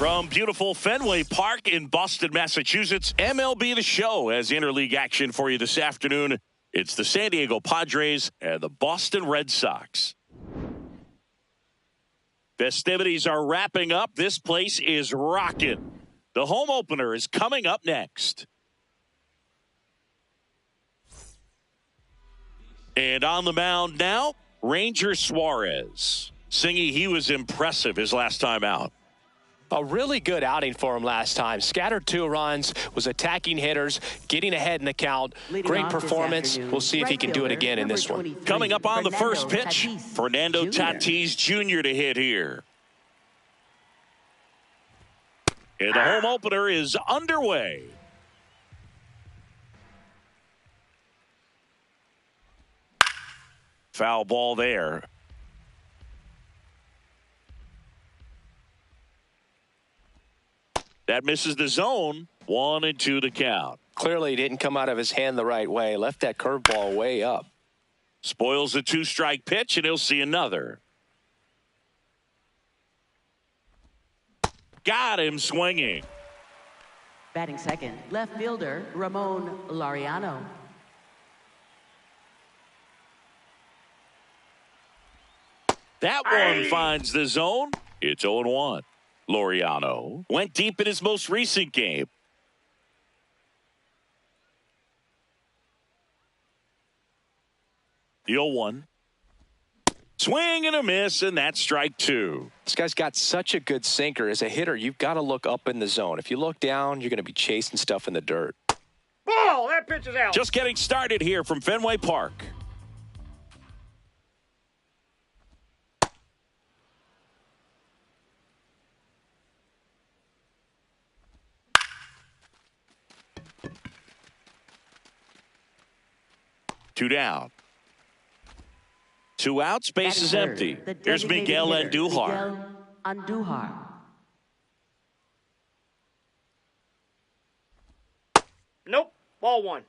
From beautiful Fenway Park in Boston, Massachusetts, MLB The Show has interleague action for you this afternoon. It's the San Diego Padres and the Boston Red Sox. Festivities are wrapping up. This place is rocking. The home opener is coming up next. And on the mound now, Ranger Suarez. Singy, he was impressive his last time out. A really good outing for him last time. Scattered 2 runs, was attacking hitters, getting ahead in the count. Great performance. We'll see if he can do it again in this one. Coming up on the first pitch, Fernando Tatis Jr. to hit here. And the home opener is underway. Foul ball there. That misses the zone. 1-2 the count. Clearly he didn't come out of his hand the right way. Left that curveball way up. Spoils the 2-strike pitch, and he'll see another. Got him swinging. Batting second, left fielder Ramon Laureano. That one finds the zone. It's 0-1. Laureano went deep in his most recent game. The 0-1. Swing and a miss, and that's strike 2. This guy's got such a good sinker. As a hitter, you've got to look up in the zone. If you look down, you're going to be chasing stuff in the dirt. Ball! That pitch is out. Just getting started here from Fenway Park. Two down. 2 outs, base is empty. Here's Miguel Andujar. Miguel Andujar. Nope. Ball 1.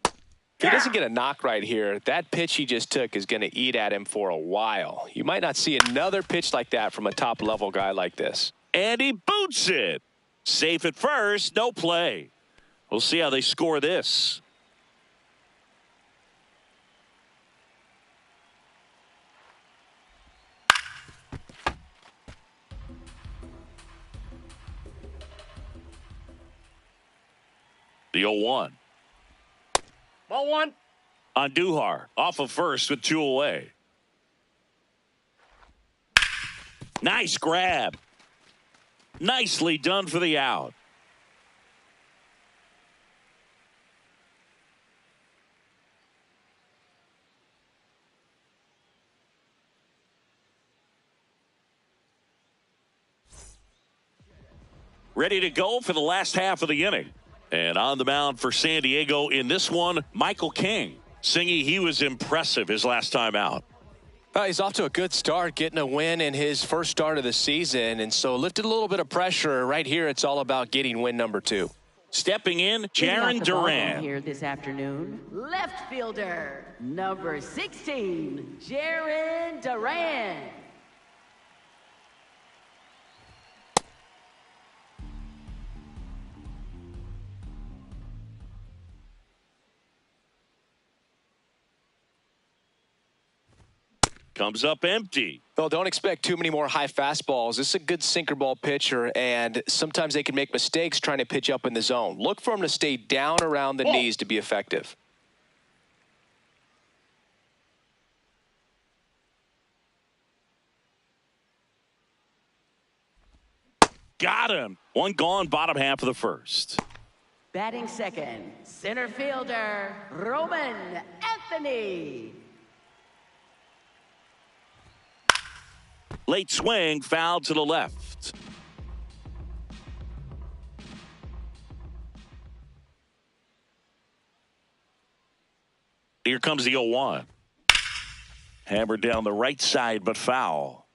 If he doesn't get a knock right here, that pitch he just took is going to eat at him for a while. You might not see another pitch like that from a top-level guy like this. And he boots it. Safe at first, no play. We'll see how they score this. The 0-1. Ball 1. Andujar off of first with 2 away. Nice grab. Nicely done for the out. Ready to go for the last half of the inning. And on the mound for San Diego in this one, Michael King. Singy, he was impressive his last time out. He's off to a good start, getting a win in his first start of the season, and so lifted a little bit of pressure. Right here, it's all about getting win number 2. Stepping in, Jarren Duran. Here this afternoon, left fielder, number 16, Jarren Duran. Comes up empty. Well, don't expect too many more high fastballs. This is a good sinker ball pitcher, and sometimes they can make mistakes trying to pitch up in the zone. Look for him to stay down around the knees to be effective. Got him. One gone, bottom half of the first. Batting second, center fielder, Roman Anthony. Late swing, foul to the left. Here comes the 0-1. Hammered down the right side, but foul.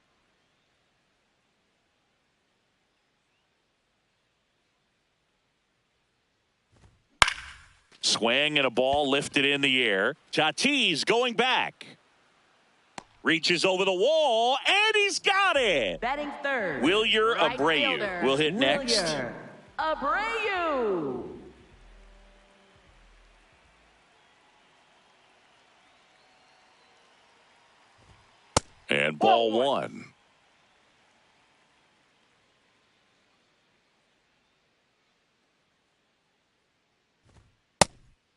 Swing and a ball lifted in the air. Tatis going back. Reaches over the wall, and he's got it. Batting third. Wilyer right Abreu fielder, will hit next. Wilyer Abreu. And ball one.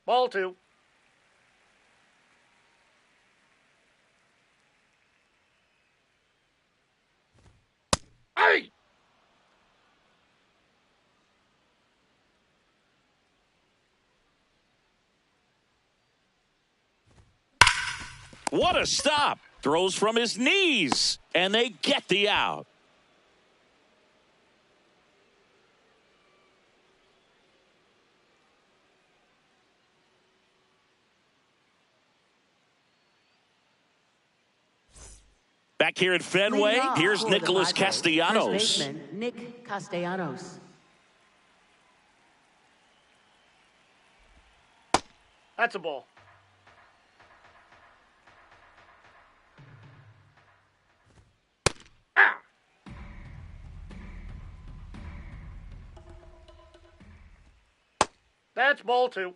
Ball two. Hey! What a stop. Throws from his knees, and they get the out. Back here at Fenway, here's Nicholas Castellanos. First baseman, Nick Castellanos. That's a ball. Ah! That's ball two.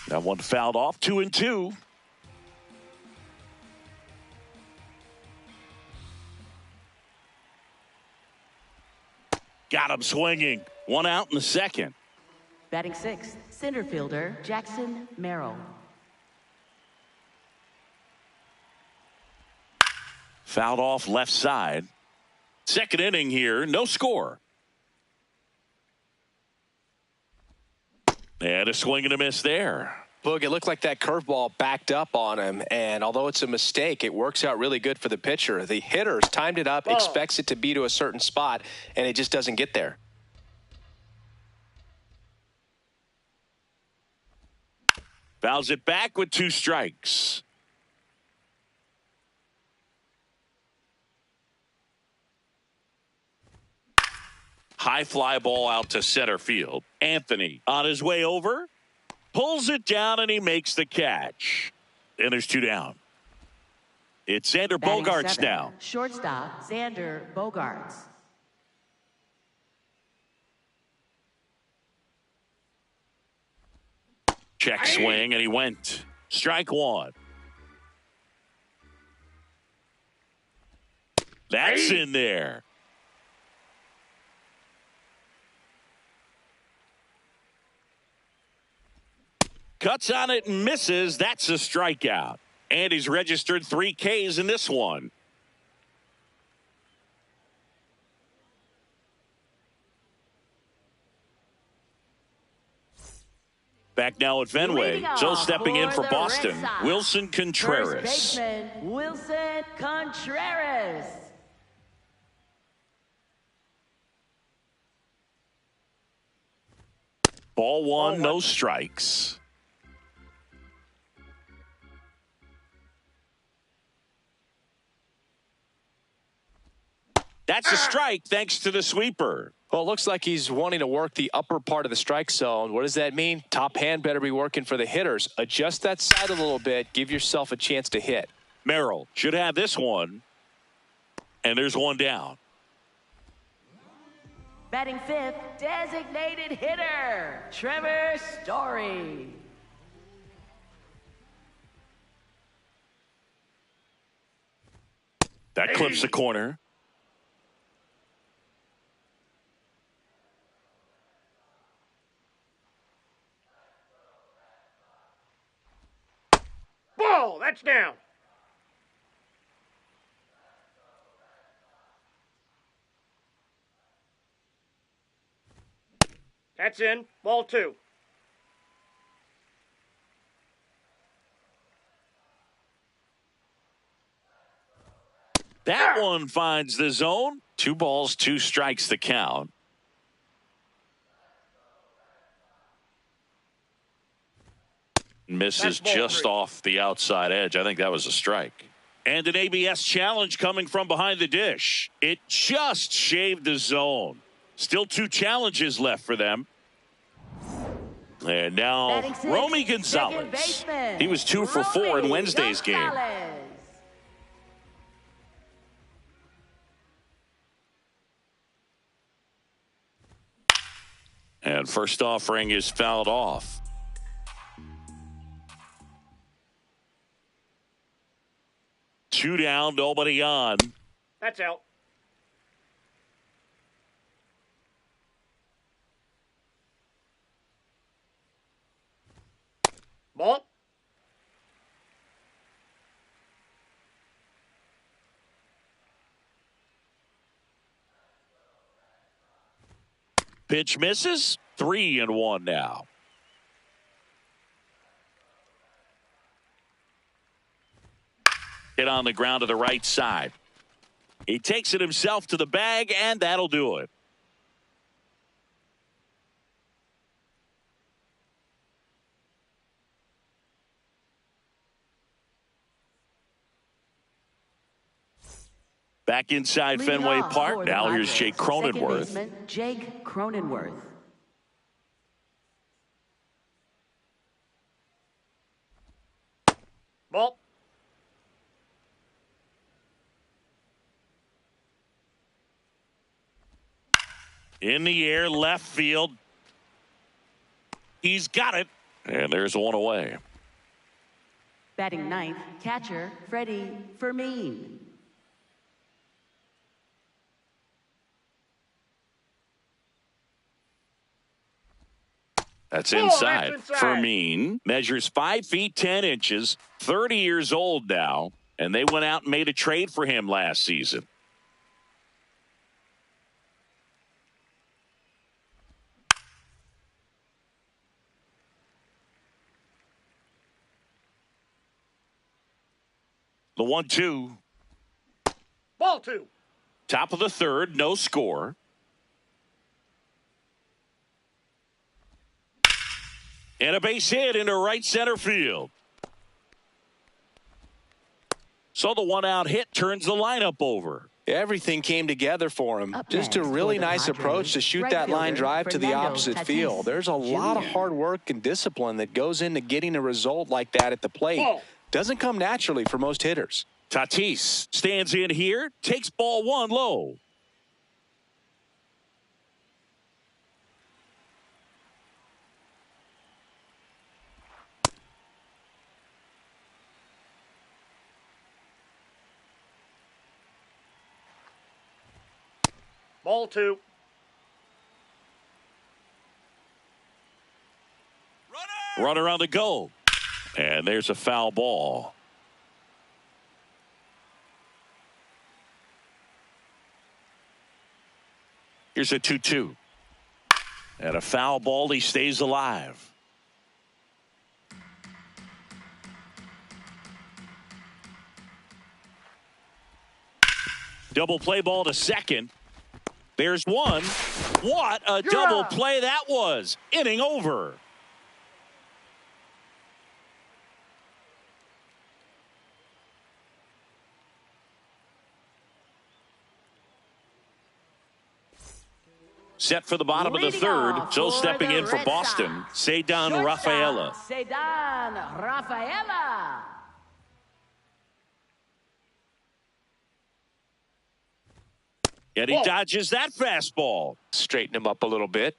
That one fouled off, 2-2. Got him swinging. One out in the second. Batting sixth, center fielder Jackson Merrill. Fouled off left side. Second inning here, no score. And a swing and a miss there. Boog, it looked like that curveball backed up on him, and although it's a mistake, it works out really good for the pitcher. The hitter's timed it up, expects it to be to a certain spot, and it just doesn't get there. Fouls it back with 2 strikes. High fly ball out to center field. Anthony on his way over. Pulls it down, and he makes the catch. And there's 2 down. It's Xander Batting Bogaerts seven, now. Shortstop Xander Bogaerts. Check swing, and he went. Strike one. That's in there. Cuts on it and misses. That's a strikeout. And he's registered 3 Ks in this one. Back now at Fenway. So stepping in for Boston, Wilson Contreras. First baseman, Wilson Contreras. Ball one, no strikes. That's a strike thanks to the sweeper. Well, it looks like he's wanting to work the upper part of the strike zone. What does that mean? Top hand better be working for the hitters. Adjust that side a little bit. Give yourself a chance to hit. Merrill should have this one. And there's one down. Batting fifth, designated hitter, Trevor Story. That clips the corner. Ball, that's down. That's in. Ball two. That one finds the zone. 2 balls, 2 strikes the count. Misses just off the outside edge. I think that was a strike. And an ABS challenge coming from behind the dish. It just shaved the zone. Still 2 challenges left for them. And now, Batting six, Romy second Gonzalez. baseman, He was 2 for 4 in Romy Wednesday's game. Gonzalez. And first offering is fouled off. Two down, nobody on. That's out. Ball. Pitch misses. 3-1 now. Hit on the ground to the right side. He takes it himself to the bag, and that'll do it. Back inside Leading Fenway off Park. for the Now here's Padres, Jake second Cronenworth. baseman, Jake Cronenworth. Ball. In the air, left field. He's got it. And there's one away. Batting ninth, catcher Freddie Fermin. That's Oh, inside. that's inside. Fermin measures 5 feet 10 inches, 30 years old now, and they went out and made a trade for him last season. The 1-2. Ball 2. Top of the third, no score. And a base hit into right center field. So the one-out hit turns the lineup over. Everything came together for him. Up Just a next really for the nice Padres, approach to shoot right that line fielder drive to the Fernando opposite Tatis field. There's a lot of Jr. hard work and discipline that goes into getting a result like that at the plate. Ball. Doesn't come naturally for most hitters. Tatis stands in here, takes ball 1 low. Ball 2. Runner on the go. And there's a foul ball. Here's a 2-2. And a foul ball. He stays alive. Double play ball to second. There's one. What a double play that was. Inning over. Set for the bottom of the Leading third. off So for stepping the in for Red Boston, Sox, Cedar Rafaela. Cedar Rafaela. And he dodges that fastball. Straighten him up a little bit.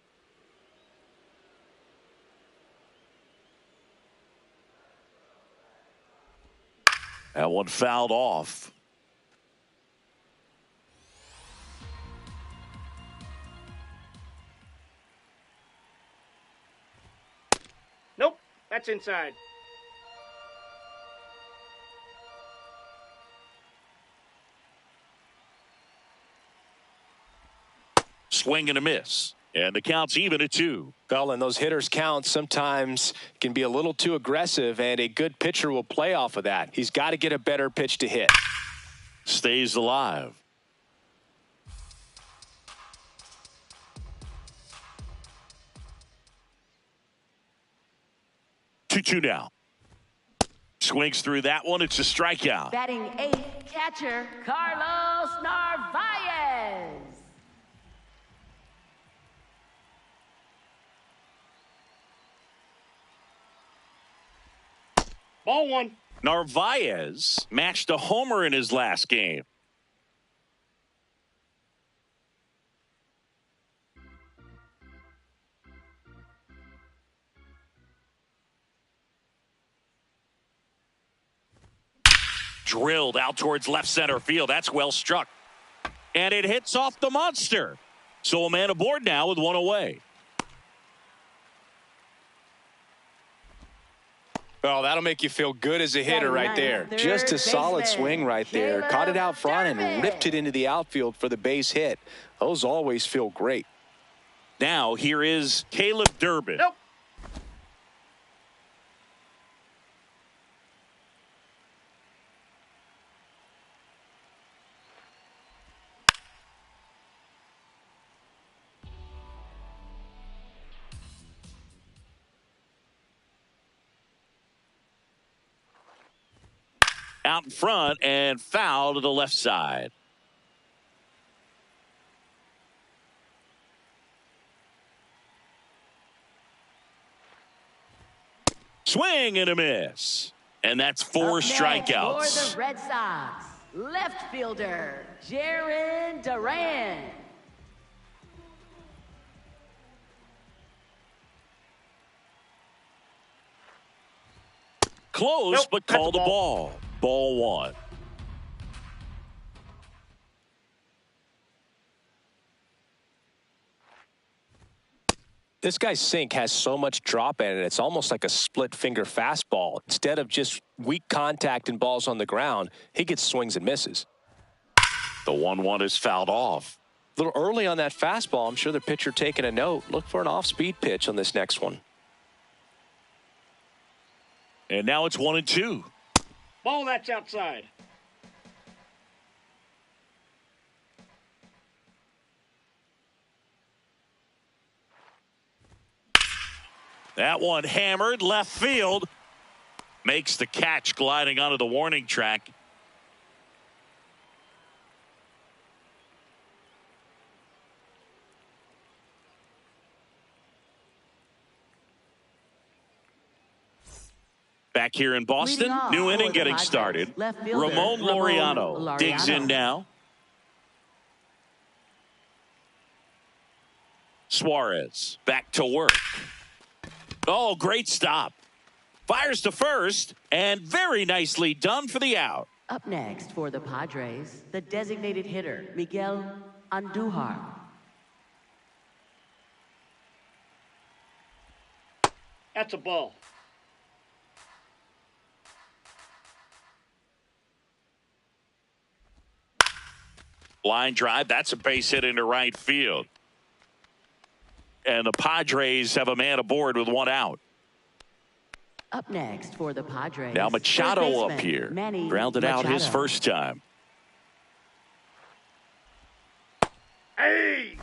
That one fouled off. Nope. That's inside. Swing and a miss. And the count's even at 2. Well, and those hitters' counts sometimes can be a little too aggressive, and a good pitcher will play off of that. He's got to get a better pitch to hit. Stays alive. Two now. Swings through that one. It's a strikeout. Batting eighth, catcher Carlos Narvaez. Ball one. Narvaez matched a homer in his last game. Drilled out towards left center field. That's well struck. And it hits off the monster. So a man aboard now with one away. Oh, that'll make you feel good as a hitter right there. Just a solid swing right there. Caught it out front and ripped it into the outfield for the base hit. Those always feel great. Now here is Caleb Durbin. Nope. Out in front and foul to the left side. Swing and a miss. And that's four strikeouts. For the Red Sox, left fielder, Jarren Duran. Close, Nope, but that's called a a ball. ball. Ball one. This guy's sink has so much drop in it, it's almost like a split finger fastball. Instead of just weak contact and balls on the ground, he gets swings and misses. The 1-1 is fouled off. A little early on that fastball. I'm sure the pitcher taking a note. Look for an off-speed pitch on this next one. And now it's 1-2. Ball that's outside. That one hammered left field. Makes the catch gliding onto the warning track. Back here in Boston, Leading off new for inning the getting Padres, started. left fielder, Ramon Laureano digs in now. Suarez back to work. Oh, great stop. Fires to first, and very nicely done for the out. Up next for the Padres, the designated hitter, Miguel Andujar. That's a ball. Line drive, that's a base hit into right field. And the Padres have a man aboard with one out. Up next for the Padres. Now Machado third up baseman, here. Manny Grounded out his Machado. first time. Hey!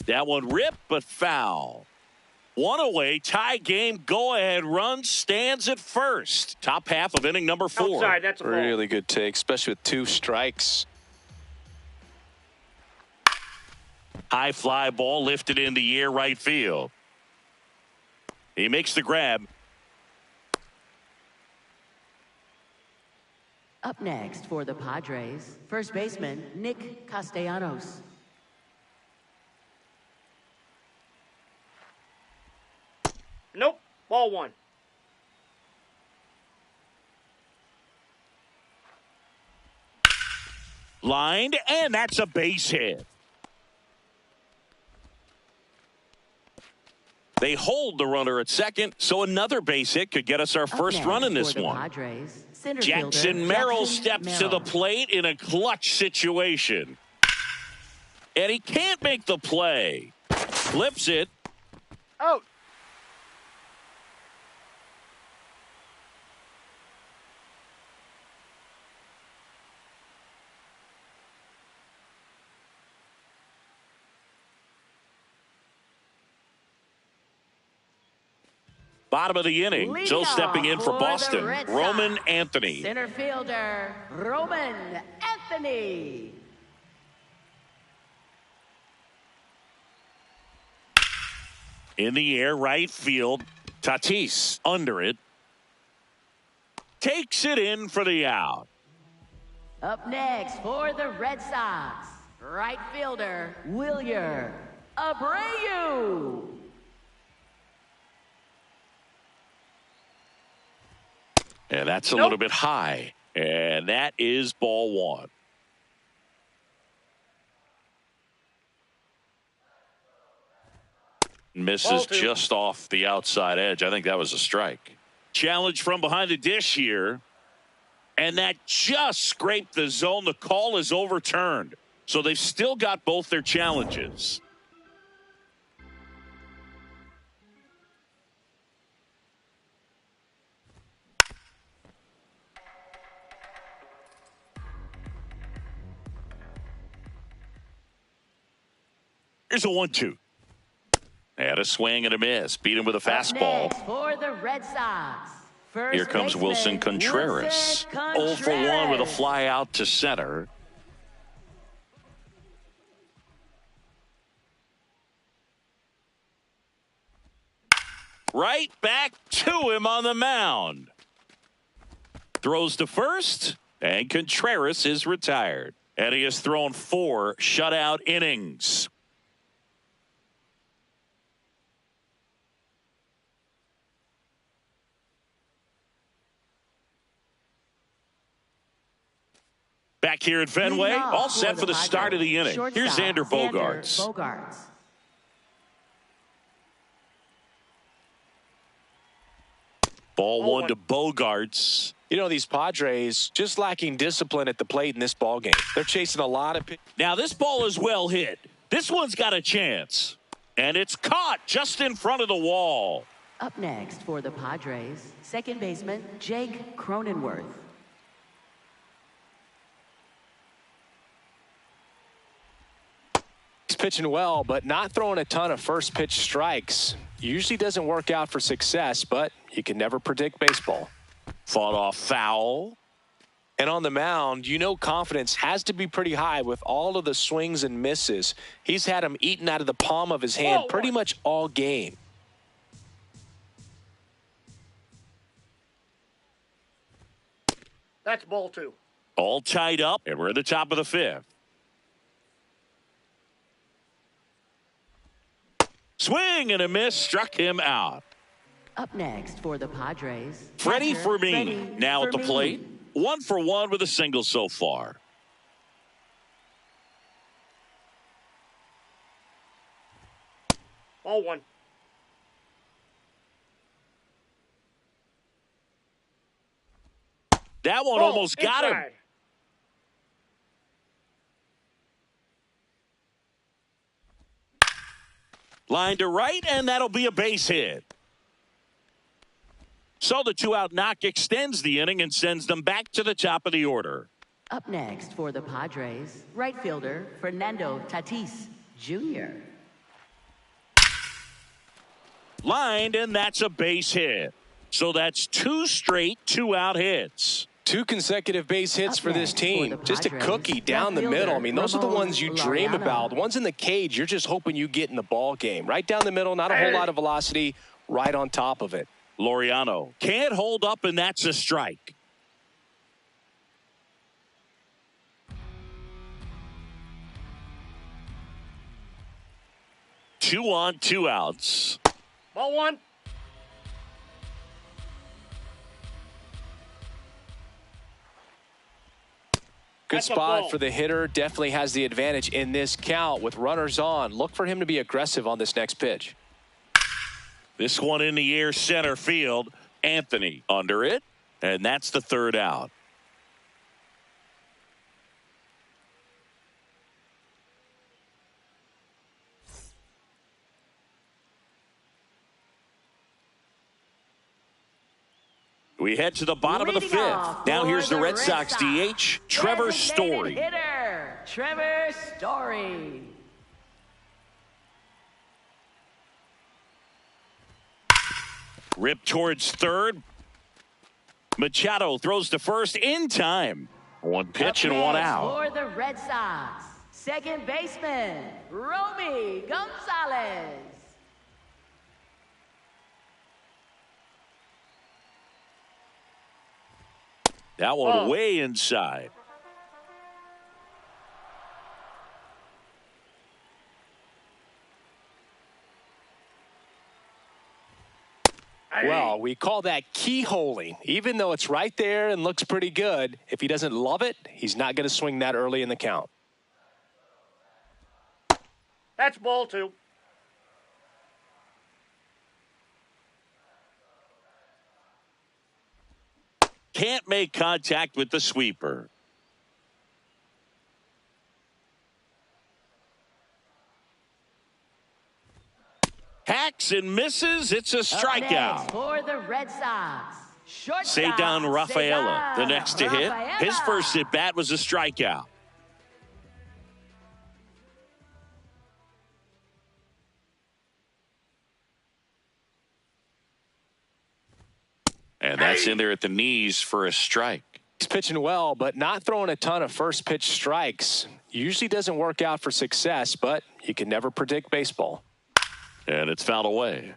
That one ripped, but foul. One away, tie game, go-ahead run stands at first. Top half of inning number 4. Outside, that's a ball. Really good take, especially with 2 strikes. High fly ball lifted in the air right field. He makes the grab. Up next for the Padres, first baseman, Nick Castellanos. Nope. Ball one. Lined, and that's a base hit. They hold the runner at second, so another base hit could get us our Up first next run in for this the one. Padres, center Jackson fielder, Merrill Jackson steps to the Merrill. plate in a clutch situation. And he can't make the play. Flips it. Out. Bottom of the inning. So stepping in for Boston, Roman Anthony. Center fielder, Roman Anthony. In the air, right field. Tatis under it. Takes it in for the out. Up next for the Red Sox, right fielder, Wilyer Abreu. And that's a little bit high. And that is ball one. Misses just off the outside edge. I think that was a strike. Challenge from behind the dish here. And that just scraped the zone. The call is overturned. So they've still got both their challenges. Here's a 1-2. Had a swing and a miss. Beat him with a fastball. For the Red Sox. Here comes Wilson Contreras. 0 for 1 with a fly out to center. Right back to him on the mound. Throws to first, and Contreras is retired. And he has thrown 4 shutout innings. Back here at Fenway, all set for the start of the inning. Here's Xander Bogaerts. Ball one to Bogaerts. You know, these Padres just lacking discipline at the plate in this ball game. They're chasing a lot of pitch. Now this ball is well hit. This one's got a chance. And it's caught just in front of the wall. Up next for the Padres, second baseman Jake Cronenworth. He's pitching well, but not throwing a ton of first pitch strikes. Usually doesn't work out for success, but you can never predict baseball. Fought off foul. And on the mound, you know confidence has to be pretty high with all of the swings and misses. He's had them eaten out of the palm of his hand pretty much all game. That's ball 2. All tied up, and we're at the top of the 5th. Swing and a miss, struck him out. Up next for the Padres, Freddie Fermin now at the plate. 1 for 1 with a single so far. Ball 1. That one almost got him. Inside. Line to right, and that'll be a base hit. So the 2-out knock extends the inning and sends them back to the top of the order. Up next for the Padres, right fielder Fernando Tatis Jr. Lined, and that's a base hit. So that's 2 straight 2-out hits. 2 consecutive base hits for this team. Just a cookie down the middle. I mean, those are the ones you dream about. The ones in the cage, you're just hoping you get in the ball game. Right down the middle, not a whole lot of velocity, right on top of it. Laureano can't hold up, and that's a strike. Two on, 2 outs. Ball 1. Good That's a spot ball. for the hitter. Definitely has the advantage in this count with runners on. Look for him to be aggressive on this next pitch. This one in the air, center field. Anthony under it, and that's the 3rd out. We head to the bottom of the 5th. Now here's the Red Sox DH, Trevor Story. Hitter, Trevor Story. Ripped towards third. Machado throws to first in time. One pitch and one out. For the Red Sox, second baseman, Romy Gonzalez. That one way inside. Well, we call that keyholing. Even though it's right there and looks pretty good, if he doesn't love it, he's not going to swing that early in the count. That's ball 2. Can't make contact with the sweeper. Hacks and misses. It's a strikeout. For the Red Sox, shortstop, Cedar Rafaela, the next to hit. His first at bat was a strikeout. And that's in there at the knees for a strike. He's pitching well, but not throwing a ton of first pitch strikes. Usually doesn't work out for success, but you can never predict baseball. And it's fouled away.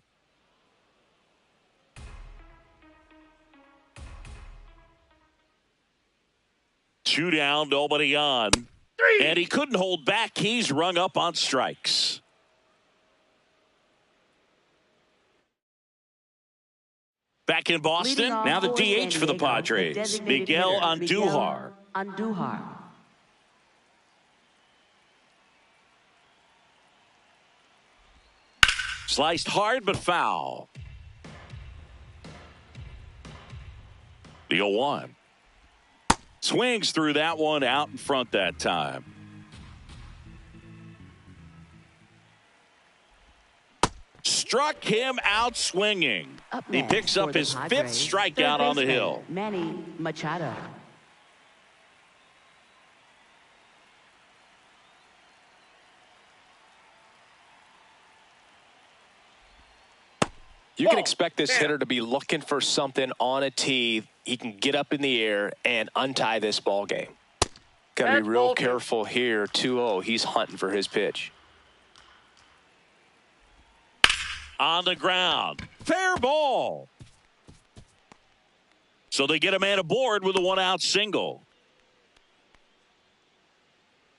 Two down, nobody on. And he couldn't hold back. He's rung up on strikes. Back in Boston, now the DH for the Padres, Miguel Andujar. Sliced hard but foul. The 0-1. Swings through that one out in front that time. Struck him out swinging. He picks up his fifth strikeout on the hill. Manny Machado. You can expect this hitter to be looking for something on a tee. He can get up in the air and untie this ball game. Got to be real careful here. 2-0. He's hunting for his pitch. On the ground. Fair ball. So they get a man aboard with a one-out single.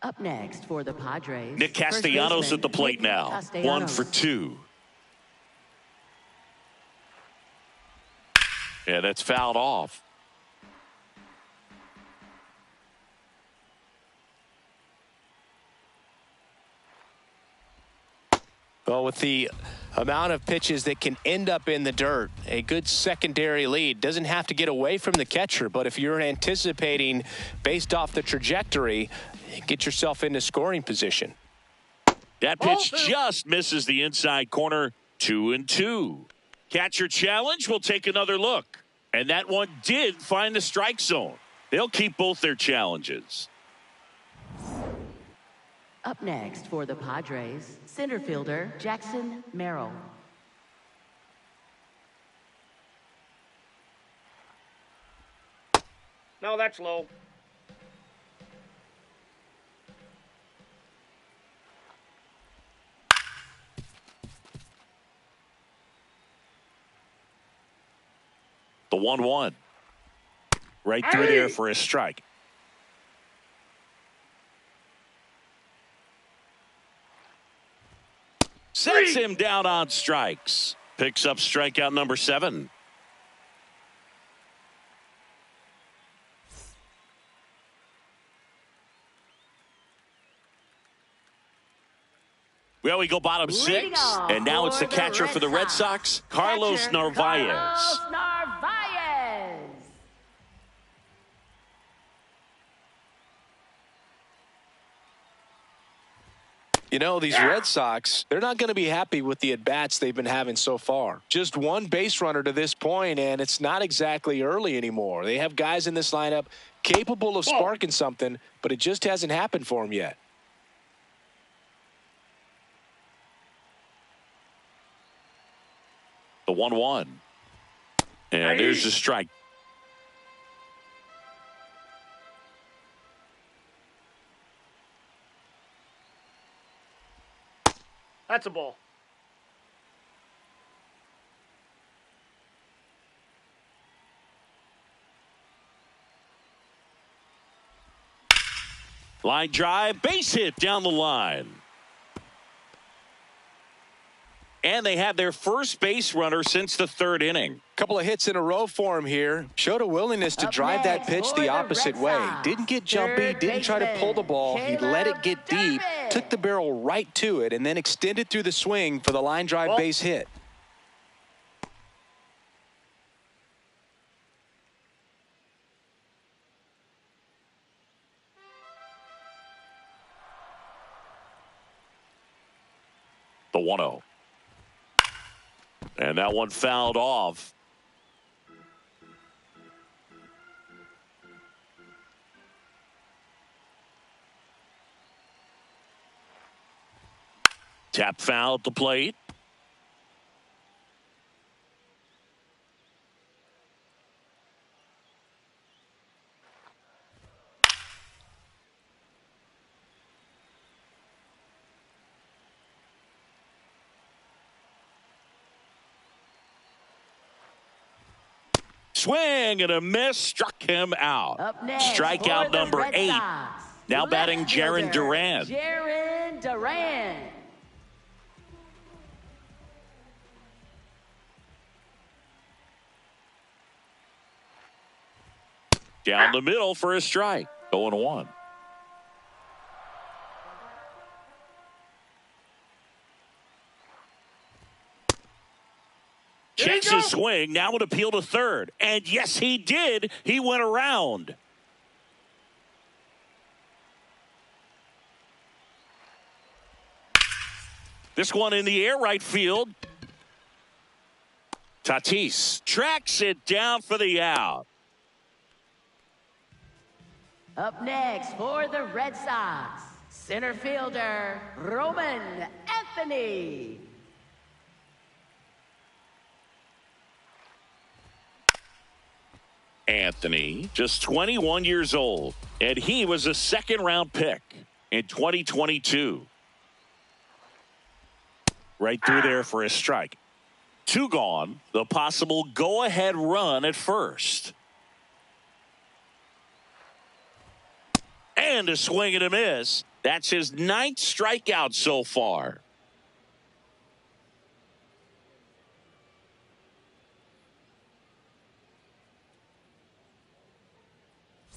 Up next for the Padres, Nick Castellanos at the plate now. 1 for 2. Yeah, that's fouled off. Well, with the amount of pitches that can end up in the dirt, a good secondary lead doesn't have to get away from the catcher, but if you're anticipating based off the trajectory, get yourself into scoring position. That pitch just misses the inside corner. 2-2. Catcher challenge. We'll take another look. And that one did find the strike zone. They'll keep both their challenges. Up next for the Padres, center fielder Jackson Merrill. No, that's low. The 1-1. Right through there for a strike. Sets him down on strikes. Picks up strikeout number 7. Well, we go bottom 6, and now it's the catcher for the Red Sox, Carlos Narvaez. You know, these Red Sox, they're not going to be happy with the at-bats they've been having so far. Just one base runner to this point, and it's not exactly early anymore. They have guys in this lineup capable of sparking something, but it just hasn't happened for them yet. The 1-1. And there's the strike. That's a ball. Line drive, base hit down the line. And they had their first base runner since the third inning. Couple of hits in a row for him here. Showed a willingness to drive that pitch the opposite way. Didn't get jumpy, didn't try to pull the ball. He let it get deep, took the barrel right to it, and then extended through the swing for the line drive base hit. The 1-0. And that one fouled off. Tap foul at the plate. Swing and a miss, struck him out. Strikeout number 8. Now batting Jarren Duran. Jarren Duran. Down the middle for a strike. 0-1. Checks his swing. Now would appeal to third. And yes, he did. He went around. This one in the air, right field. Tatis tracks it down for the out. Up next for the Red Sox, center fielder Roman Anthony. Anthony, just 21 years old, and he was a second-round pick in 2022. Right through there for a strike. 2 gone. The possible go-ahead run at first. And a swing and a miss. That's his 9th strikeout so far.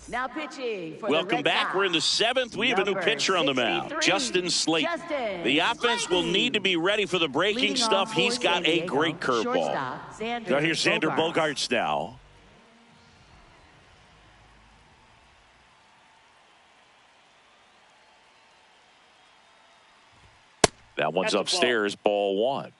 Now pitching for Welcome the Red back. Sox. We're in the 7th. We have a new pitcher on the mound, Justin Slate. The offense will need to be ready for the breaking stuff. He's got a great curveball. Now here's Xander Bogaerts now. That one's upstairs, ball 1.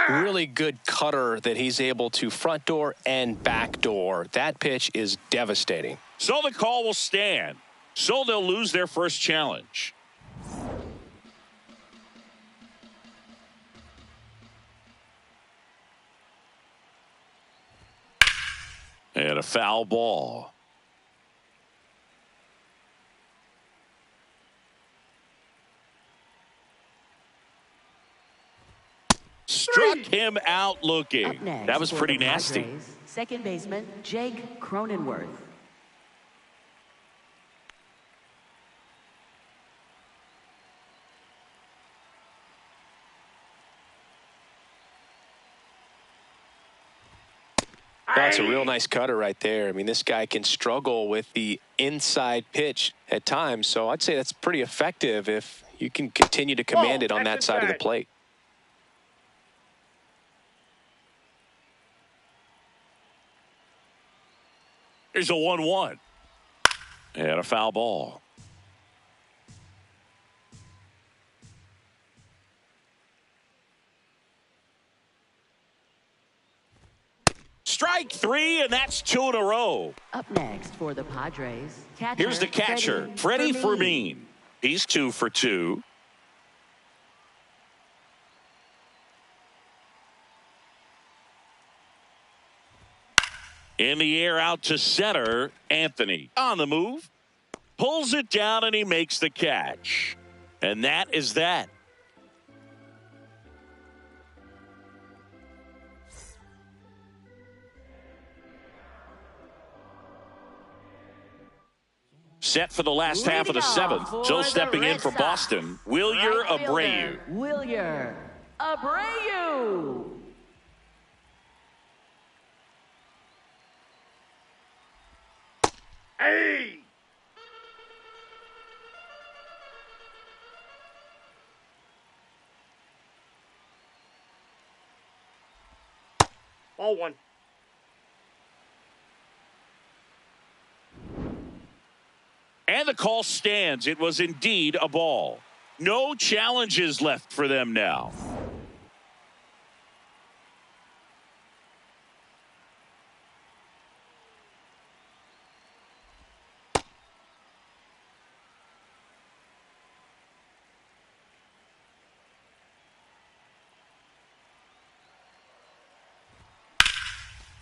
Really good cutter that he's able to front door and back door. That pitch is devastating. So the call will stand. So they'll lose their first challenge. And a foul ball. Struck him out looking. That was pretty nasty. Padres, second baseman Jake Cronenworth. That's a real nice cutter right there. I mean, this guy can struggle with the inside pitch at times, so I'd say that's pretty effective if you can continue to command it on that side of the plate. Here's a 1-1. And a foul ball. Strike 3, and that's 2 in a row. Up next for the Padres, Here's the catcher, Freddie Fermin. He's 2 for 2. In the air out to center. Anthony on the move. Pulls it down and he makes the catch. And that is that. Set for the last half of the seventh. So stepping in for Boston, Wilyer Abreu. Wilyer Abreu. Hey! Ball 1. And the call stands. It was indeed a ball. No challenges left for them now.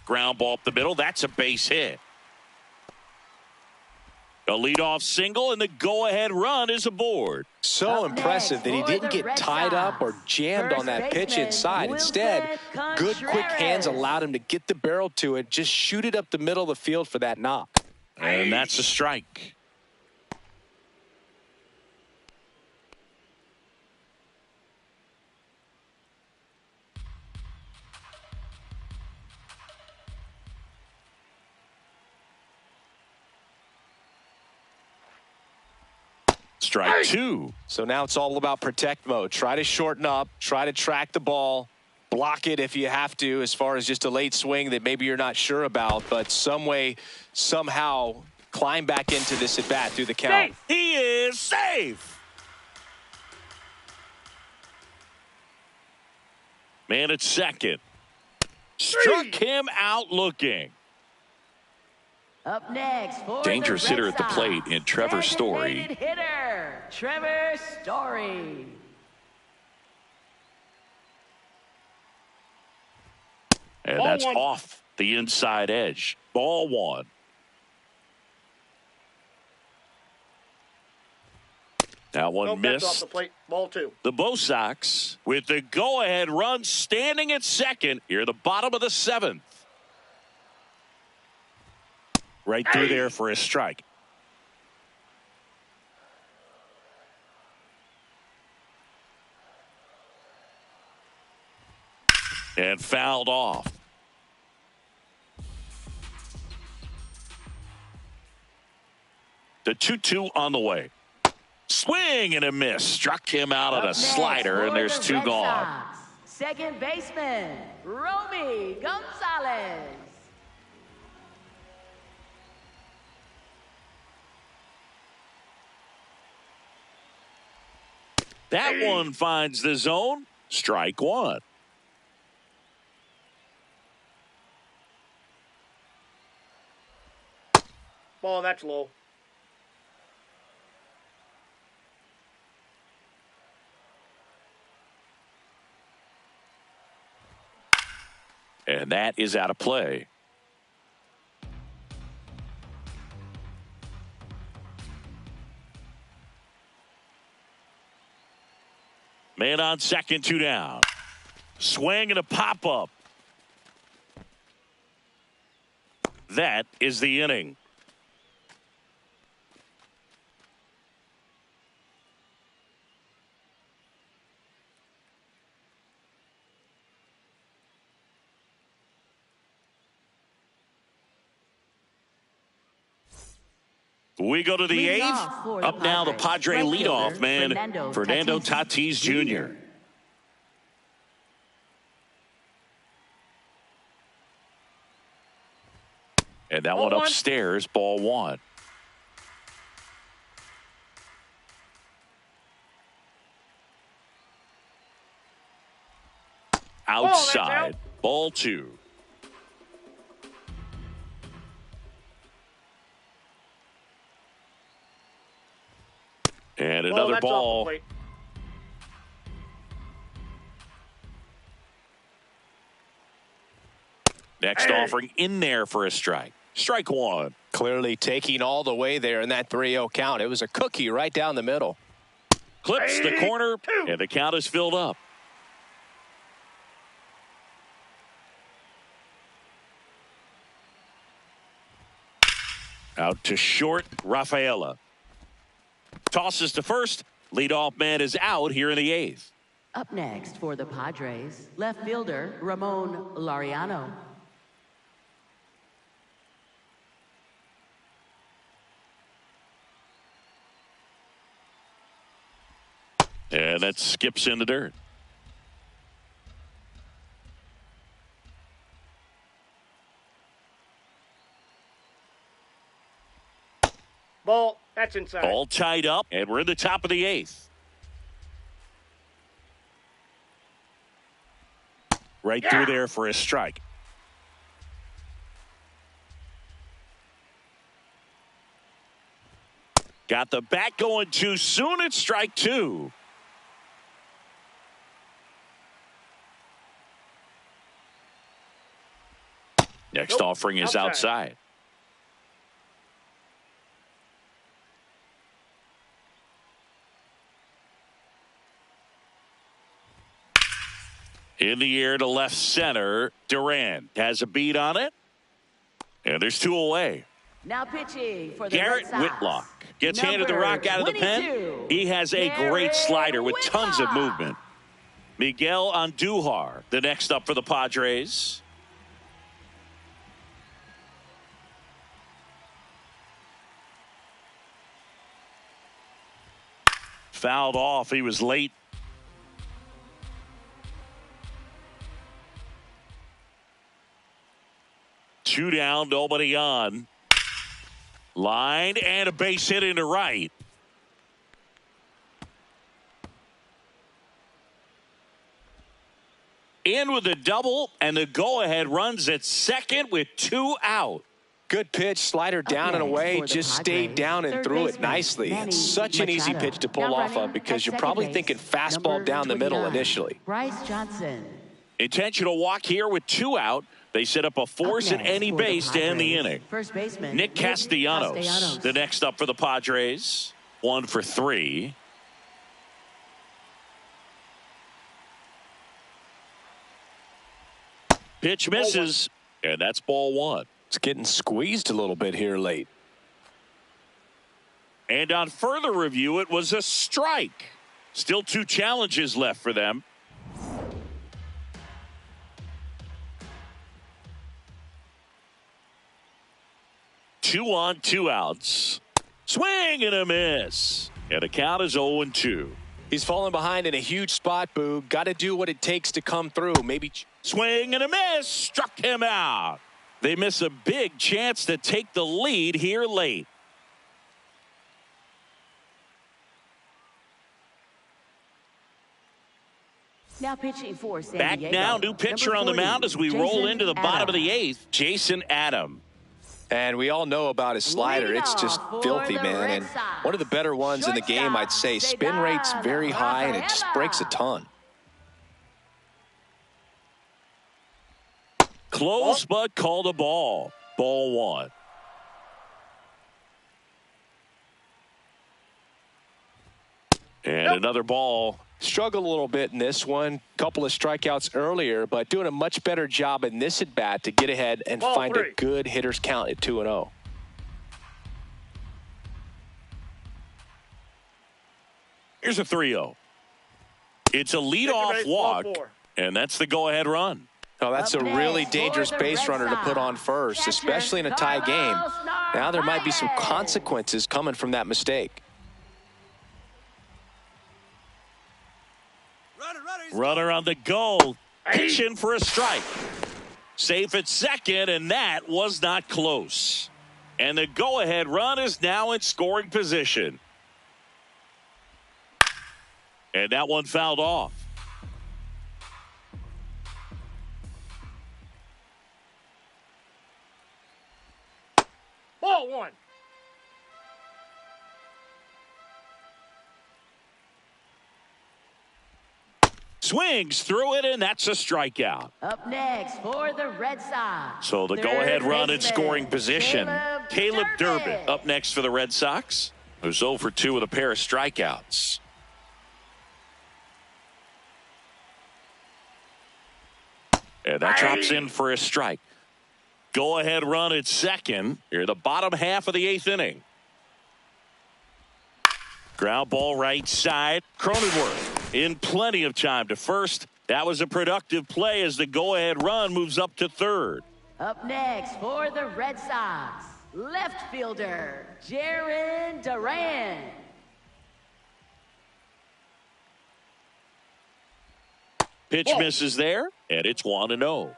Ground ball up the middle. That's a base hit. A leadoff single, and the go-ahead run is aboard. So impressive that he didn't get tied up or jammed on that pitch inside. Instead, good quick hands allowed him to get the barrel to it, just shoot it up the middle of the field for that knock. And that's a strike. Strike 2. So now it's all about protect mode. Try to shorten up, try to track the ball, block it if you have to, as far as just a late swing that maybe you're not sure about, but some way, somehow climb back into this at bat through the count. Safe. He is safe. Man at second. Struck him out looking. Up next for Dangerous the hitter Red at the Sox, plate in Trevor Story. designated hitter, Trevor Story. And Ball that's 1. off the inside edge. Ball 1. That one Nope, that's off missed. the plate. Ball 2. The Bo Sox with the go-ahead run standing at second here at the bottom of the seventh. Right through there for a strike. And fouled off. The 2-2 on the way. Swing and a miss. Struck him out on Up a next slider, and for there's the 2 Red gone. Sox, second baseman, Romy Gonzalez. That one finds the zone. Strike 1. Ball, that's low. And that is out of play. Man on second, 2 down. Swing and a pop-up. That is the inning. We go to the Leading 8th. off for the Up now, the Padre Padres, right leadoff fielder, man, Fernando Tatis Jr. And that Ball one 1. upstairs, ball 1. Outside, ball 2. And Ball another another that's off the ball. plate. Next offering in there for a strike. Strike one. Clearly taking all the way there in that 3-0 count. It was a cookie right down the middle. Clips the corner, and the count is filled up. Out to short, Rafaela. Tosses to first. Leadoff man is out here in the 8th. Up next for the Padres, left fielder Ramon Laureano. And that skips in the dirt. Ball. That's inside. All tied up, and we're in the top of the 8th. Right through there for a strike. Got the bat going too soon. It's strike two. Next offering is outside. In the air to left center. Duran has a beat on it. And there's two away. Now pitching for the Garrett Red Sox, Whitlock gets handed the rock out of the pen. He has a great slider with tons of movement. Miguel Andujar, the next up for the Padres. Fouled off. He was late. Two down, nobody on. Line and a base hit into right. In with a double, and the go-ahead runs at second with two out. Good pitch, slider down and away, just stayed down and threw it nicely. It's such an easy pitch to pull off of because you're probably thinking fastball down the middle initially. Bryce Johnson. Intentional walk here with two out. They set up a force at any base to end the inning. First baseman Nick Castellanos, the next up for the Padres. 1 for 3. Pitch misses, and that's ball one. It's getting squeezed a little bit here late. And on further review, it was a strike. Still two challenges left for them. Two on, two outs. Swing and a miss. And the count is 0-2. He's falling behind in a huge spot, Boo. Got to do what it takes to come through. Maybe swing and a miss. Struck him out. They miss a big chance to take the lead here late. Now pitching for San Back Diego. now, new pitcher on the mound as we roll into the bottom of the 8th. Jason Adam. And we all know about his slider. It's just filthy, man. And one of the better ones in the game, I'd say. Spin rate's very high, and it just breaks a ton. Close, but called a ball. Ball one. And another ball. Struggled a little bit in this one. Couple of strikeouts earlier, but doing a much better job in this at bat to get ahead and find a good hitter's count at 2-0. Here's a 3-0. It's a leadoff walk, and that's the go-ahead run. Oh, that's a really dangerous base runner to put on first, especially in a tie game. Now there might be some consequences coming from that mistake. Runner on the go. Pitching for a strike. Safe at second, and that was not close. And the go-ahead run is now in scoring position. And that one fouled off. Ball one. Swings through it, and that's a strikeout. Up next for the Red Sox. So the go-ahead run in scoring position. Caleb Durbin up next for the Red Sox, who's 0 for 2 with a pair of strikeouts. And that drops in for a strike. Go-ahead run at second. Here, the bottom half of the 8th inning. Ground ball right side. Cronenworth in plenty of time to first. That was a productive play as the go-ahead run moves up to third. Up next for the Red Sox, left fielder, Jarren Duran. Pitch misses there, and it's 1-0.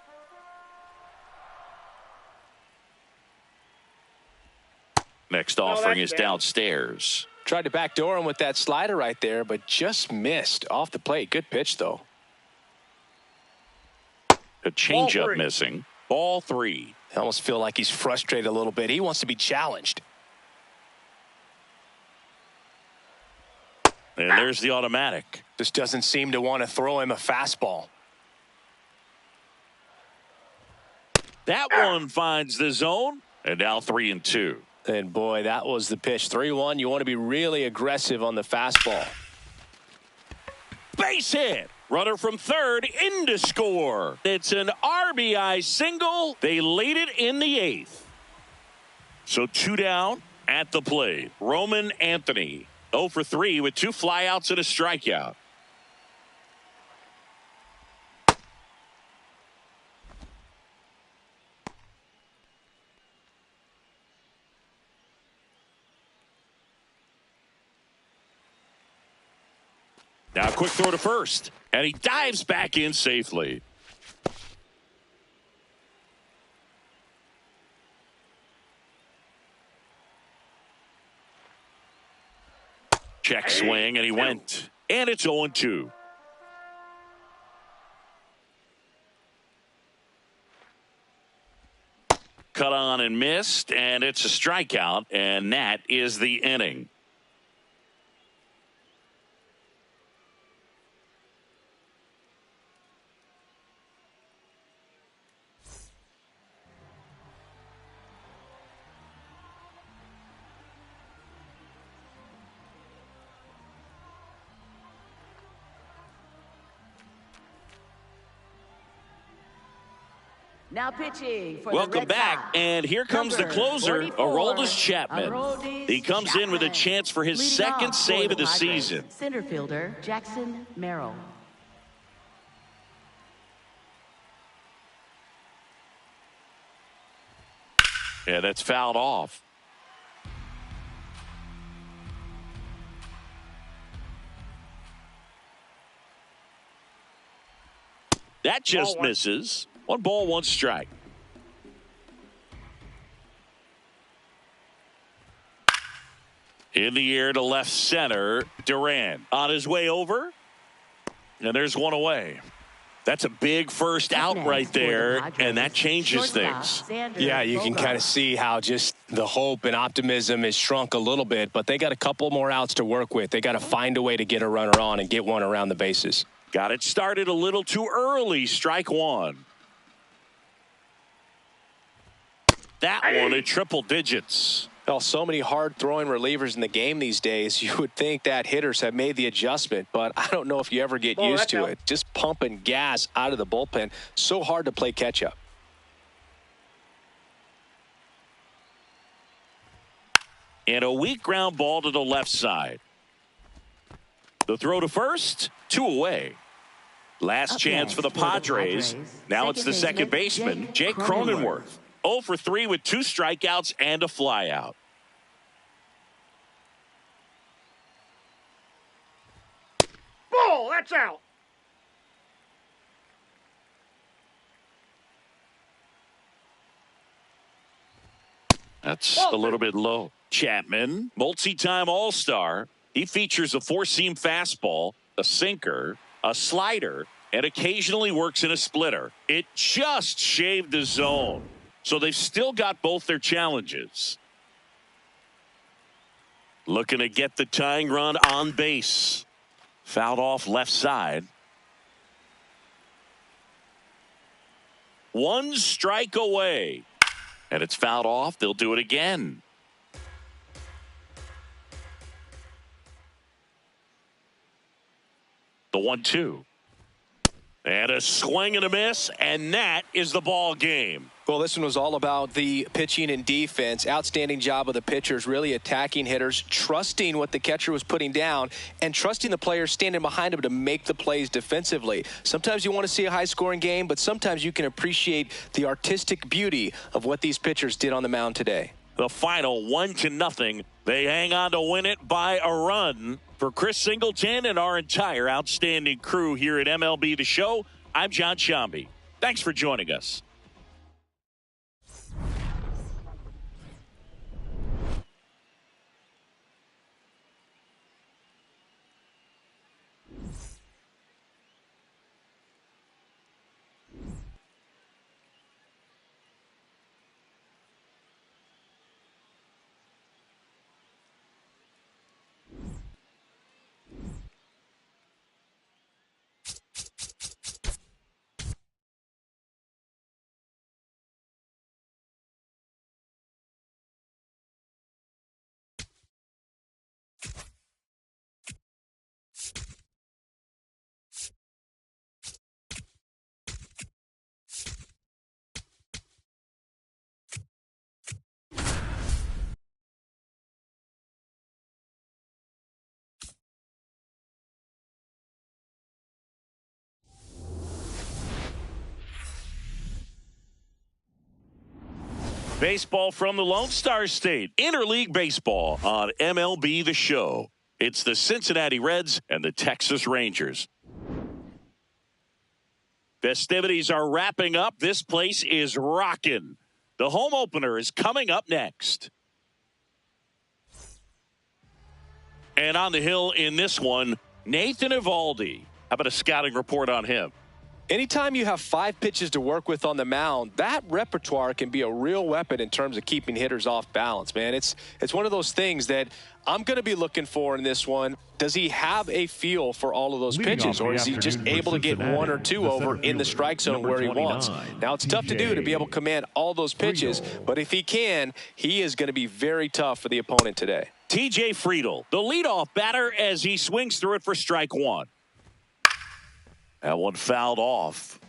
Next offering is downstairs. Tried to backdoor him with that slider right there, but just missed off the plate. Good pitch, though. A changeup missing. Ball 3. I almost feel like he's frustrated a little bit. He wants to be challenged. And there's the automatic. Just doesn't seem to want to throw him a fastball. That one finds the zone, and now 3-2. And boy, that was the pitch. 3-1. You want to be really aggressive on the fastball. Base hit. Runner from third in to score. It's an RBI single. They lead it in the 8th. So 2 down at the plate. Roman Anthony 0 for 3 with 2 flyouts and a strikeout. Now a quick throw to first, and he dives back in safely. Check swing, and he went. And it's 0-2. Cut on and missed, and it's a strikeout, and that is the inning. Now pitching for Welcome the Red back, Sox. and here comes the closer, 44, Aroldis Chapman. He comes in with a chance for his Leading second off save for of the Padres, season. Center fielder Jackson Merrill. Yeah, that's fouled off. That just misses. 1 ball, 1 strike. In the air to left center, Duran on his way over. And there's 1 away. That's a big first out right there, and that changes things. Yeah, you can kind of see how just the hope and optimism is shrunk a little bit, but they got a couple more outs to work with. They got to find a way to get a runner on and get one around the bases. Got it started a little too early. Strike 1. That one at triple digits. Well, so many hard-throwing relievers in the game these days, you would think that hitters have made the adjustment, but I don't know if you ever get used to it. Just pumping gas out of the bullpen. So hard to play catch-up. And a weak ground ball to the left side. The throw to first, 2 away. Last chance for the Padres. Now it's the second baseman, Jake Cronenworth. 0 for 3 with 2 strikeouts and a flyout. Ball, that's out. That's a little bit low. Chapman, multi-time All-Star. He features a 4-seam fastball, a sinker, a slider, and occasionally works in a splitter. It just shaved the zone. So they've still got both their challenges. Looking to get the tying run on base. Fouled off left side. One strike away. And it's fouled off. They'll do it again. The 1-2. And a swing and a miss, and that is the ball game. Well, this one was all about the pitching and defense. Outstanding job of the pitchers, really attacking hitters, trusting what the catcher was putting down, and trusting the players standing behind him to make the plays defensively. Sometimes you want to see a high-scoring game, but sometimes you can appreciate the artistic beauty of what these pitchers did on the mound today. The final 1-0. They hang on to win it by a run. For Chris Singleton and our entire outstanding crew here at MLB The Show, I'm John Sciambi. Thanks for joining us. Baseball from the Lone Star State. Interleague baseball on MLB The Show. It's the Cincinnati Reds and the Texas Rangers. Festivities are wrapping up. This place is rocking. The home opener is coming up next. And on the hill in this one, Nathan Eovaldi. How about a scouting report on him? Anytime you have 5 pitches to work with on the mound, that repertoire can be a real weapon in terms of keeping hitters off balance, man. It's one of those things that I'm going to be looking for in this one. Does he have a feel for all of those pitches, or is he just able to get 1 or 2 over in the strike zone where he wants? Now, it's tough to do to be able to command all those pitches, but if he can, he is going to be very tough for the opponent today. TJ Friedl, the leadoff batter, as he swings through it for strike 1. That one fouled off.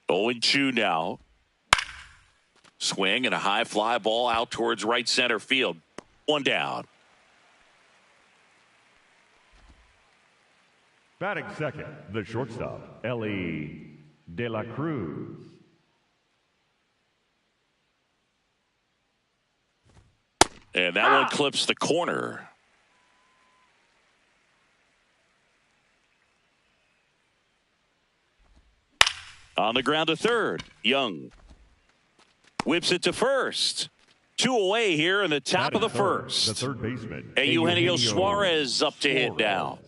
0-2 now. Swing and a high fly ball out towards right center field. 1 down. Batting second, the shortstop, Elly De La Cruz. And that one clips the corner. On the ground to third, Young whips it to first. 2 away here in the top of the first. The third baseman, Eugenio Suarez up to hit now.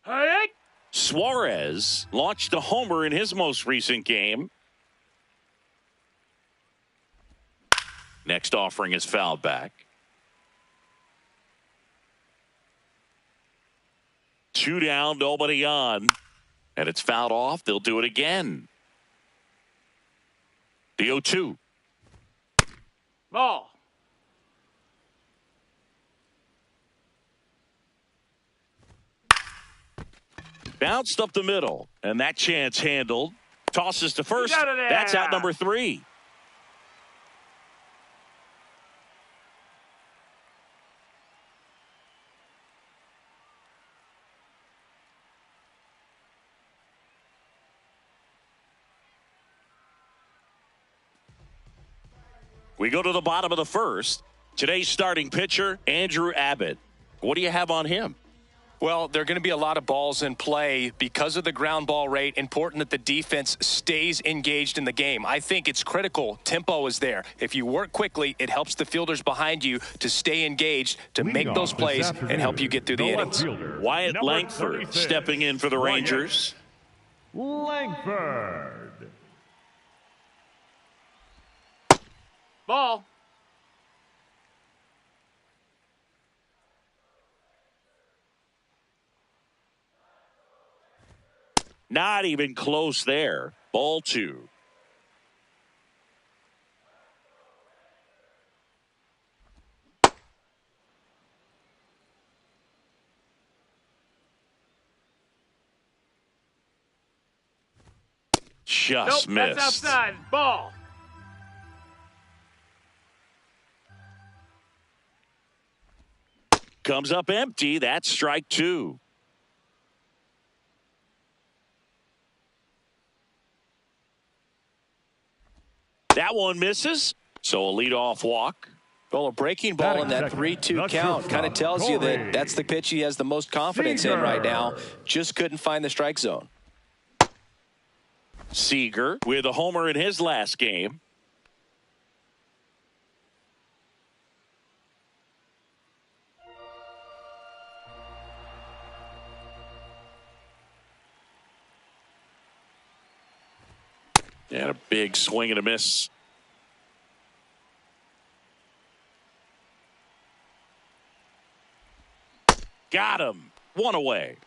Hey! Suarez launched a homer in his most recent game. Next offering is fouled back. 2 down, nobody on. And it's fouled off. They'll do it again. The 0-2. Ball. Bounced up the middle. And that chance handled. Tosses to first. That's out number 3. We go to the bottom of the first. Today's starting pitcher, Andrew Abbott. What do you have on him? Well, there are going to be a lot of balls in play because of the ground ball rate. Important that the defense stays engaged in the game. I think it's critical. Tempo is there. If you work quickly, it helps the fielders behind you to stay engaged, to make those plays, and help you get through the innings. Wyatt Langford stepping in for the Rangers. Langford. Ball. Not even close there. Ball 2. Just missed. That's outside. Ball. Comes up empty. That's strike 2. That one misses. So a leadoff walk. Well, a breaking ball in that 3-2 count kind of tells you that that's the pitch he has the most confidence in right now. Just couldn't find the strike zone. Seager with a homer in his last game. And a big swing and a miss. Got him. One away.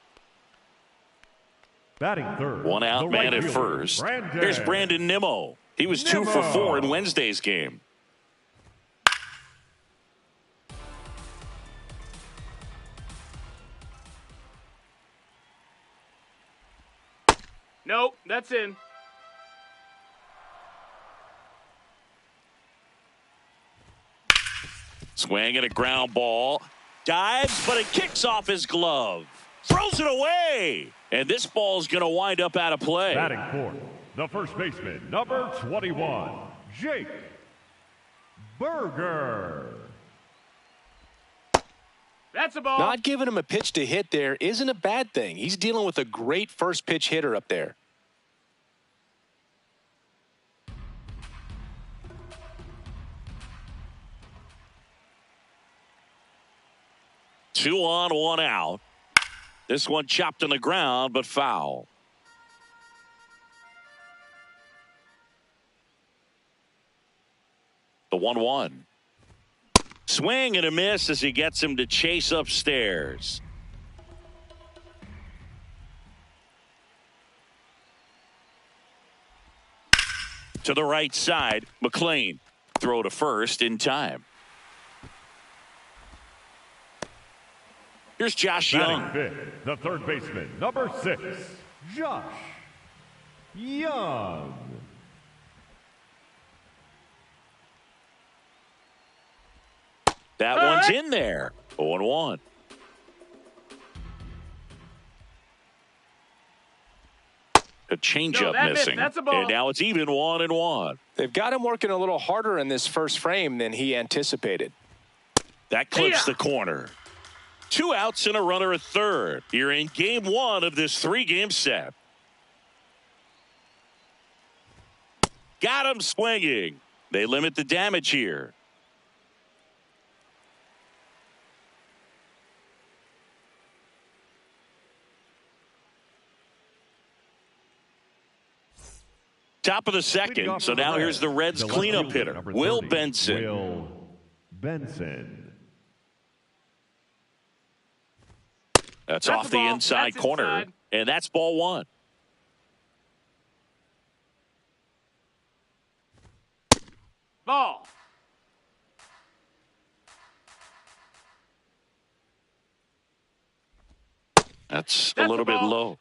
Batting third. One out man at first. Here's Brandon Nimmo. He was 2 for 4 in Wednesday's game. Nope, that's in. Swing and a ground ball. Dives, but it kicks off his glove. Throws it away. And this ball's going to wind up out of play. Batting fourth, the first baseman, number 21, Jake Burger. That's a ball. Not giving him a pitch to hit there isn't a bad thing. He's dealing with a great first pitch hitter up there. Two on, one out. This one chopped on the ground, but foul. The 1-1. Swing and a miss as he gets him to chase upstairs. To the right side, McLean. Throw to first in time. Here's Josh Young. Batting fifth, the third baseman, number 6, Josh Young. That one's in there. 0-1. A changeup missing. That's a ball. And now it's even 1-1. They've got him working a little harder in this first frame than he anticipated. That clips the corner. 2 outs and a runner at third. You're in game 1 of this 3-game set. Got him swinging. They limit the damage here. Top of the second. So now here's the Reds cleanup hitter, Will Benson. Will Benson. That's off the inside corner. And that's ball 1. Ball. That's a little bit low.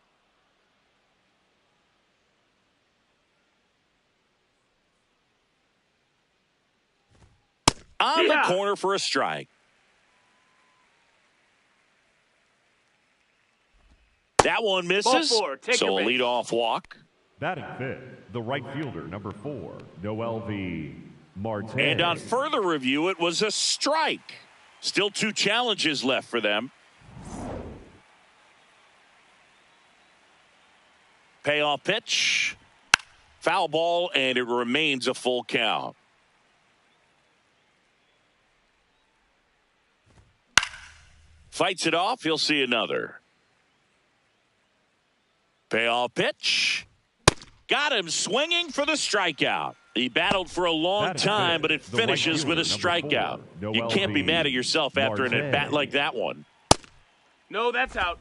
On the corner for a strike. That one misses. So a leadoff walk. Batting fifth, the right fielder, number 4, Noel V. Marte. And on further review, it was a strike. Still 2 challenges left for them. Payoff pitch. Foul ball, and it remains a full count. Fights it off. He'll see another. Payoff pitch. Got him swinging for the strikeout. He battled for a long time, but it finishes with a strikeout. You can't be mad at yourself after an at-bat like that one. No, that's out.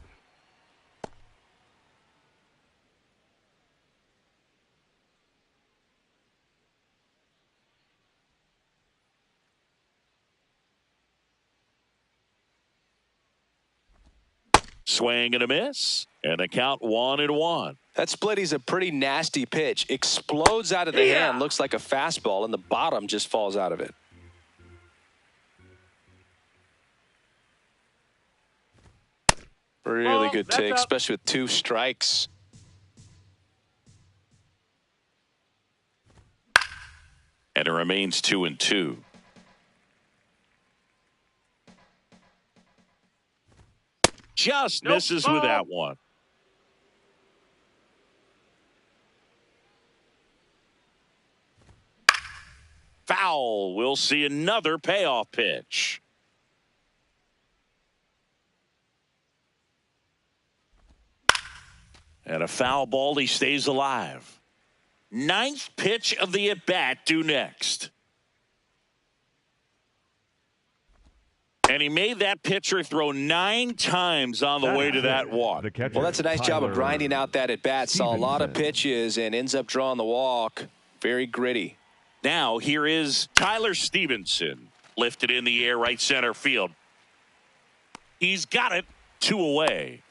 Swing and a miss. And the count 1-1. That splitty's a pretty nasty pitch. Explodes out of the hand. Looks like a fastball, and the bottom just falls out of it. Really good take, especially with 2 strikes. And it remains 2-2. Just misses with that one. Foul. We'll see another payoff pitch. And a foul ball. He stays alive. 9th pitch of the at-bat due next. And he made that pitcher throw 9 times on the way to that walk. Well, that's a nice job of grinding out that at-bat. Saw a lot of pitches and ends up drawing the walk. Very gritty. Now here is Tyler Stevenson. Lifted in the air, right center field. He's got it. 2 away.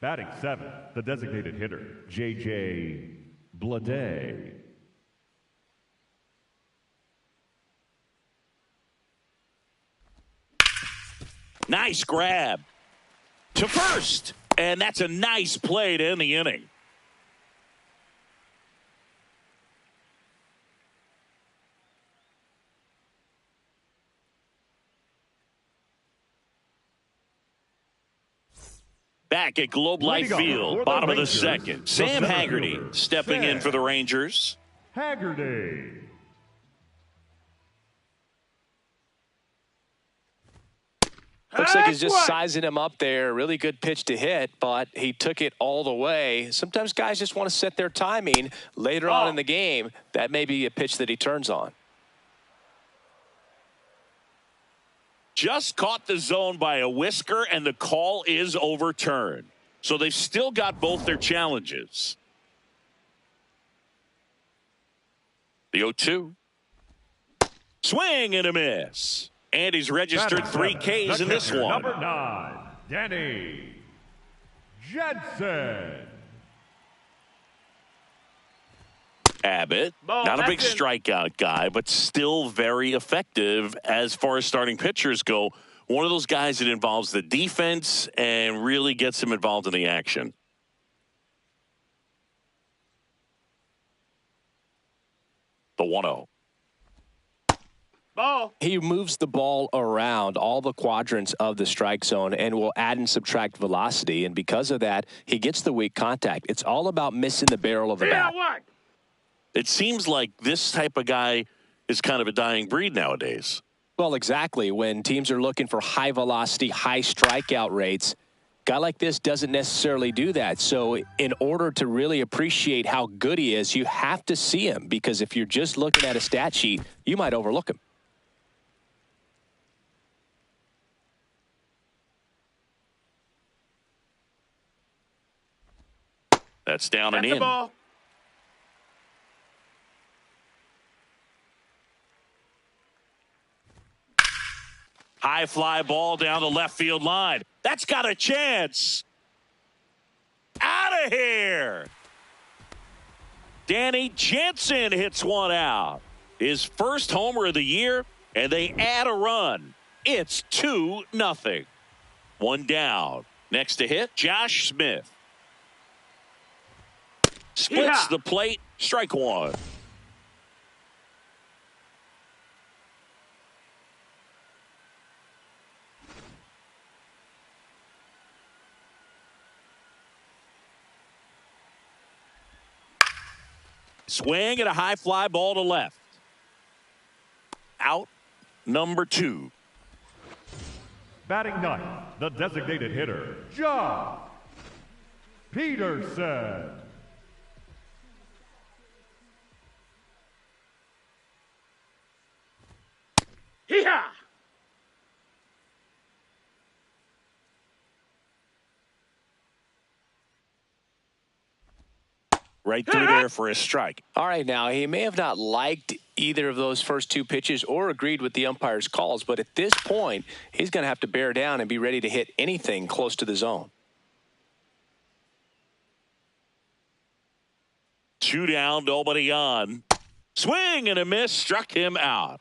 Batting 7, the designated hitter, J.J. Bleday. Nice grab to first. And that's a nice play to end the inning. Back at Globe Life Field, bottom of the second. Sam Haggerty stepping in for the Rangers. Haggerty. Looks like he's just sizing him up there. Really good pitch to hit, but he took it all the way. Sometimes guys just want to set their timing later on in the game. That may be a pitch that he turns on. Just caught the zone by a whisker, and the call is overturned. So they've still got both their challenges. The 0-2. Swing and a miss. And he's registered 3 Ks in this one. Number 9, Danny Jensen. Abbott, not a big strikeout guy, but still very effective as far as starting pitchers go. One of those guys that involves the defense and really gets him involved in the action. The 1-0. Ball. He moves the ball around all the quadrants of the strike zone and will add and subtract velocity. And because of that, he gets the weak contact. It's all about missing the barrel of the bat. It seems like this type of guy is kind of a dying breed nowadays. Well, exactly. When teams are looking for high velocity, high strikeout rates, a guy like this doesn't necessarily do that. So in order to really appreciate how good he is, you have to see him, because if you're just looking at a stat sheet, you might overlook him. That's down and in. Ball. High fly ball down the left field line. That's got a chance. Out of here. Danny Jensen hits one out. His first homer of the year, and they add a run. It's 2-0. One down. Next to hit, Josh Smith. Splits the plate, strike one. Swing and a high fly ball to left. Out number 2. Batting 9, the designated hitter, John Peterson. Hee-haw! Right through there for a strike. All right, now he may have not liked either of those first two pitches or agreed with the umpire's calls. But at this point, he's going to have to bear down and be ready to hit anything close to the zone. 2 down, nobody on. Swing and a miss, struck him out.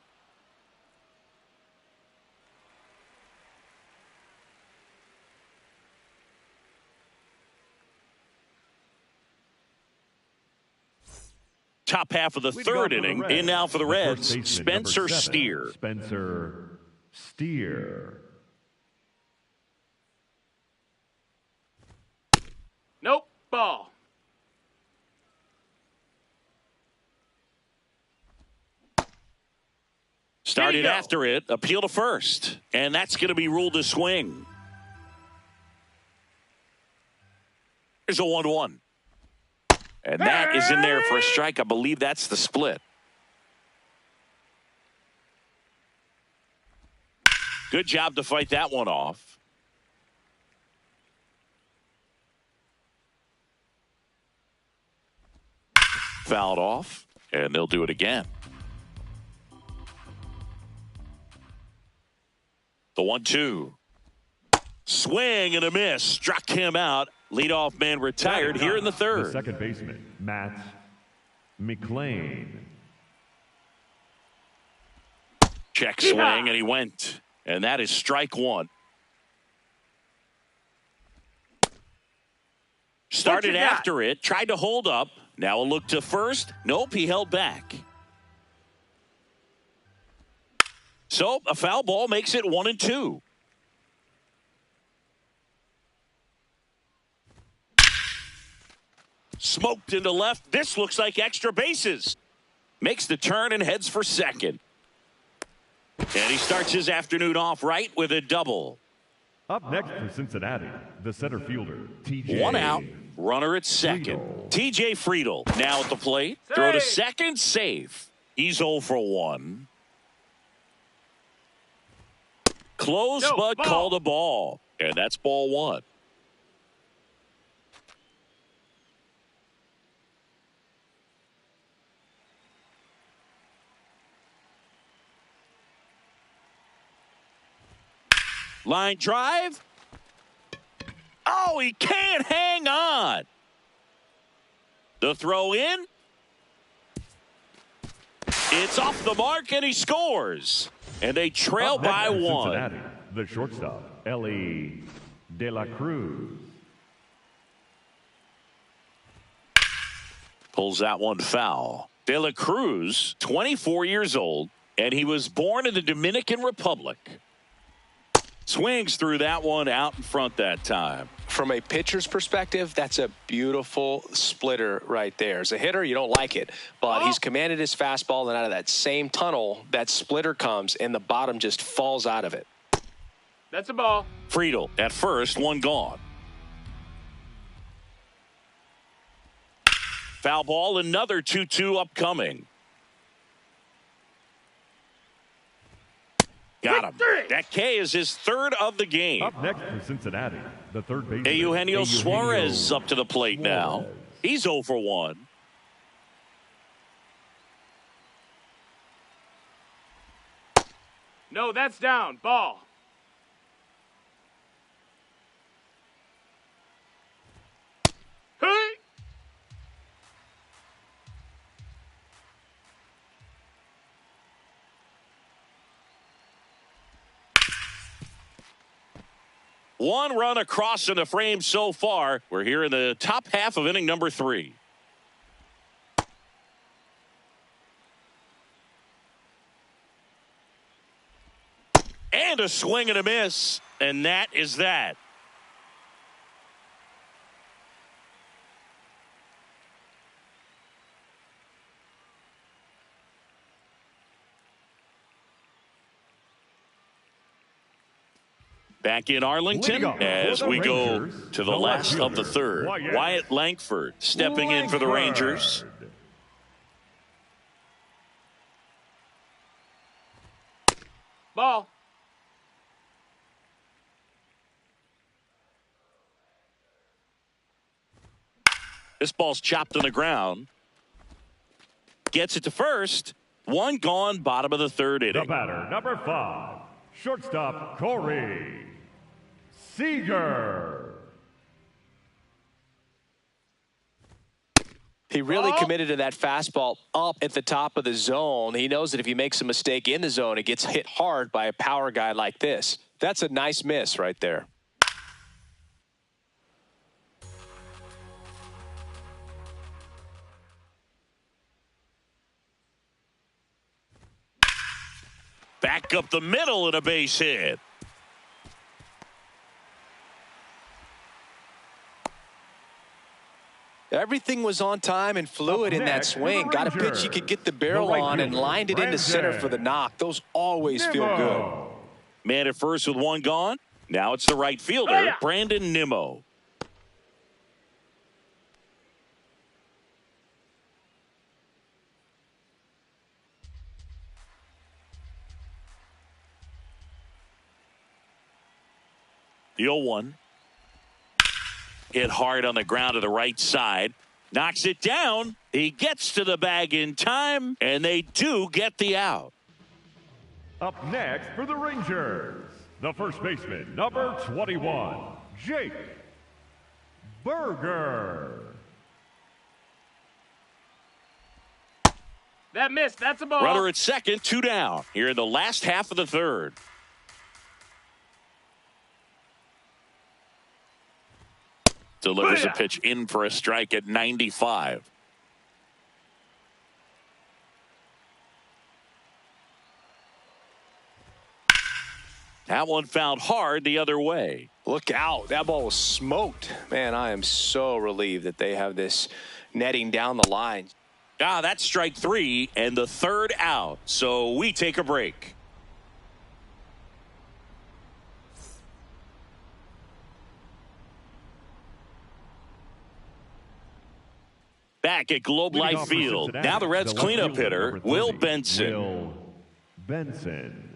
Top half of the third inning. In now for the Reds, Spencer Steer. Spencer Steer. Nope. Ball. Started after it, appeal to first, and that's going to be ruled a swing. Here's a 1-1. And that is in there for a strike. I believe that's the split. Good job to fight that one off. Fouled off, and they'll do it again. The 1-2. Swing and a miss. Struck him out. Leadoff man retired here in the third. The second baseman, Matt McLain. Check swing, and he went. And that is strike one. Started after it. Tried to hold up. Now a look to first. Nope, he held back. So a foul ball makes it 1-2. Smoked into left. This looks like extra bases. Makes the turn and heads for second. And he starts his afternoon off right with a double. Up next for Cincinnati, the center fielder, TJ. One out. Runner at second. Friedl. TJ Friedl now at the plate. Throw to second, safe. He's 0 for 1. Close, but called a ball. And that's ball one. Line drive. Oh, he can't hang on. The throw in. It's off the mark, and he scores. And they trail by one. Cincinnati, the shortstop, Ellie De La Cruz. Pulls that one foul. De La Cruz, 24 years old, and he was born in the Dominican Republic. Swings through that one out in front that time. From a pitcher's perspective, that's a beautiful splitter right there. As a hitter, you don't like it, but he's commanded his fastball, and out of that same tunnel, that splitter comes, and the bottom just falls out of it. That's a ball. Friedl at first, one gone. Foul ball, another 2-2 upcoming. Got him. That K is his third of the game. Up next for Cincinnati, the third baseman, Eugenio Suarez up to the plate now. He's 0 for 1. No, that's down. Ball. Hey! One run across in the frame so far. We're here in the top half of inning number 3. And a swing and a miss. And that is that. Back in Arlington as we go to the last of the third. Wyatt Langford stepping in for the Rangers. Ball. This ball's chopped on the ground. Gets it to first. One gone, bottom of the third The inning. batter, number 5, shortstop Corey Seager. He really committed to that fastball up at the top of the zone. He knows that if he makes a mistake in the zone, it gets hit hard by a power guy like this. That's a nice miss right there. Back up the middle and a base hit. Everything was on time and fluid in that swing. Got a pitch he could get the barrel on and lined it into center for the knock. Those always feel good. Man at first with one gone. Now it's the right fielder, Brandon Nimmo. The 0-1. Hit hard on the ground to the right side. Knocks it down. He gets to the bag in time, and they do get the out. Up next for the Rangers, the first baseman, number 21, Jake Burger. That missed. That's a ball. Runner at second, 2 down. Here in the last half of the third. Delivers a pitch in for a strike at 95. That one found hard the other way. Look out. That ball was smoked. Man, I am so relieved that they have this netting down the line. That's strike 3 and the third out. So we take a break. Back at Globe Leading Life off for Field. Cincinnati, Now the Reds the cleanup left fielder, hitter, number Will 30, Benson. Will Benson.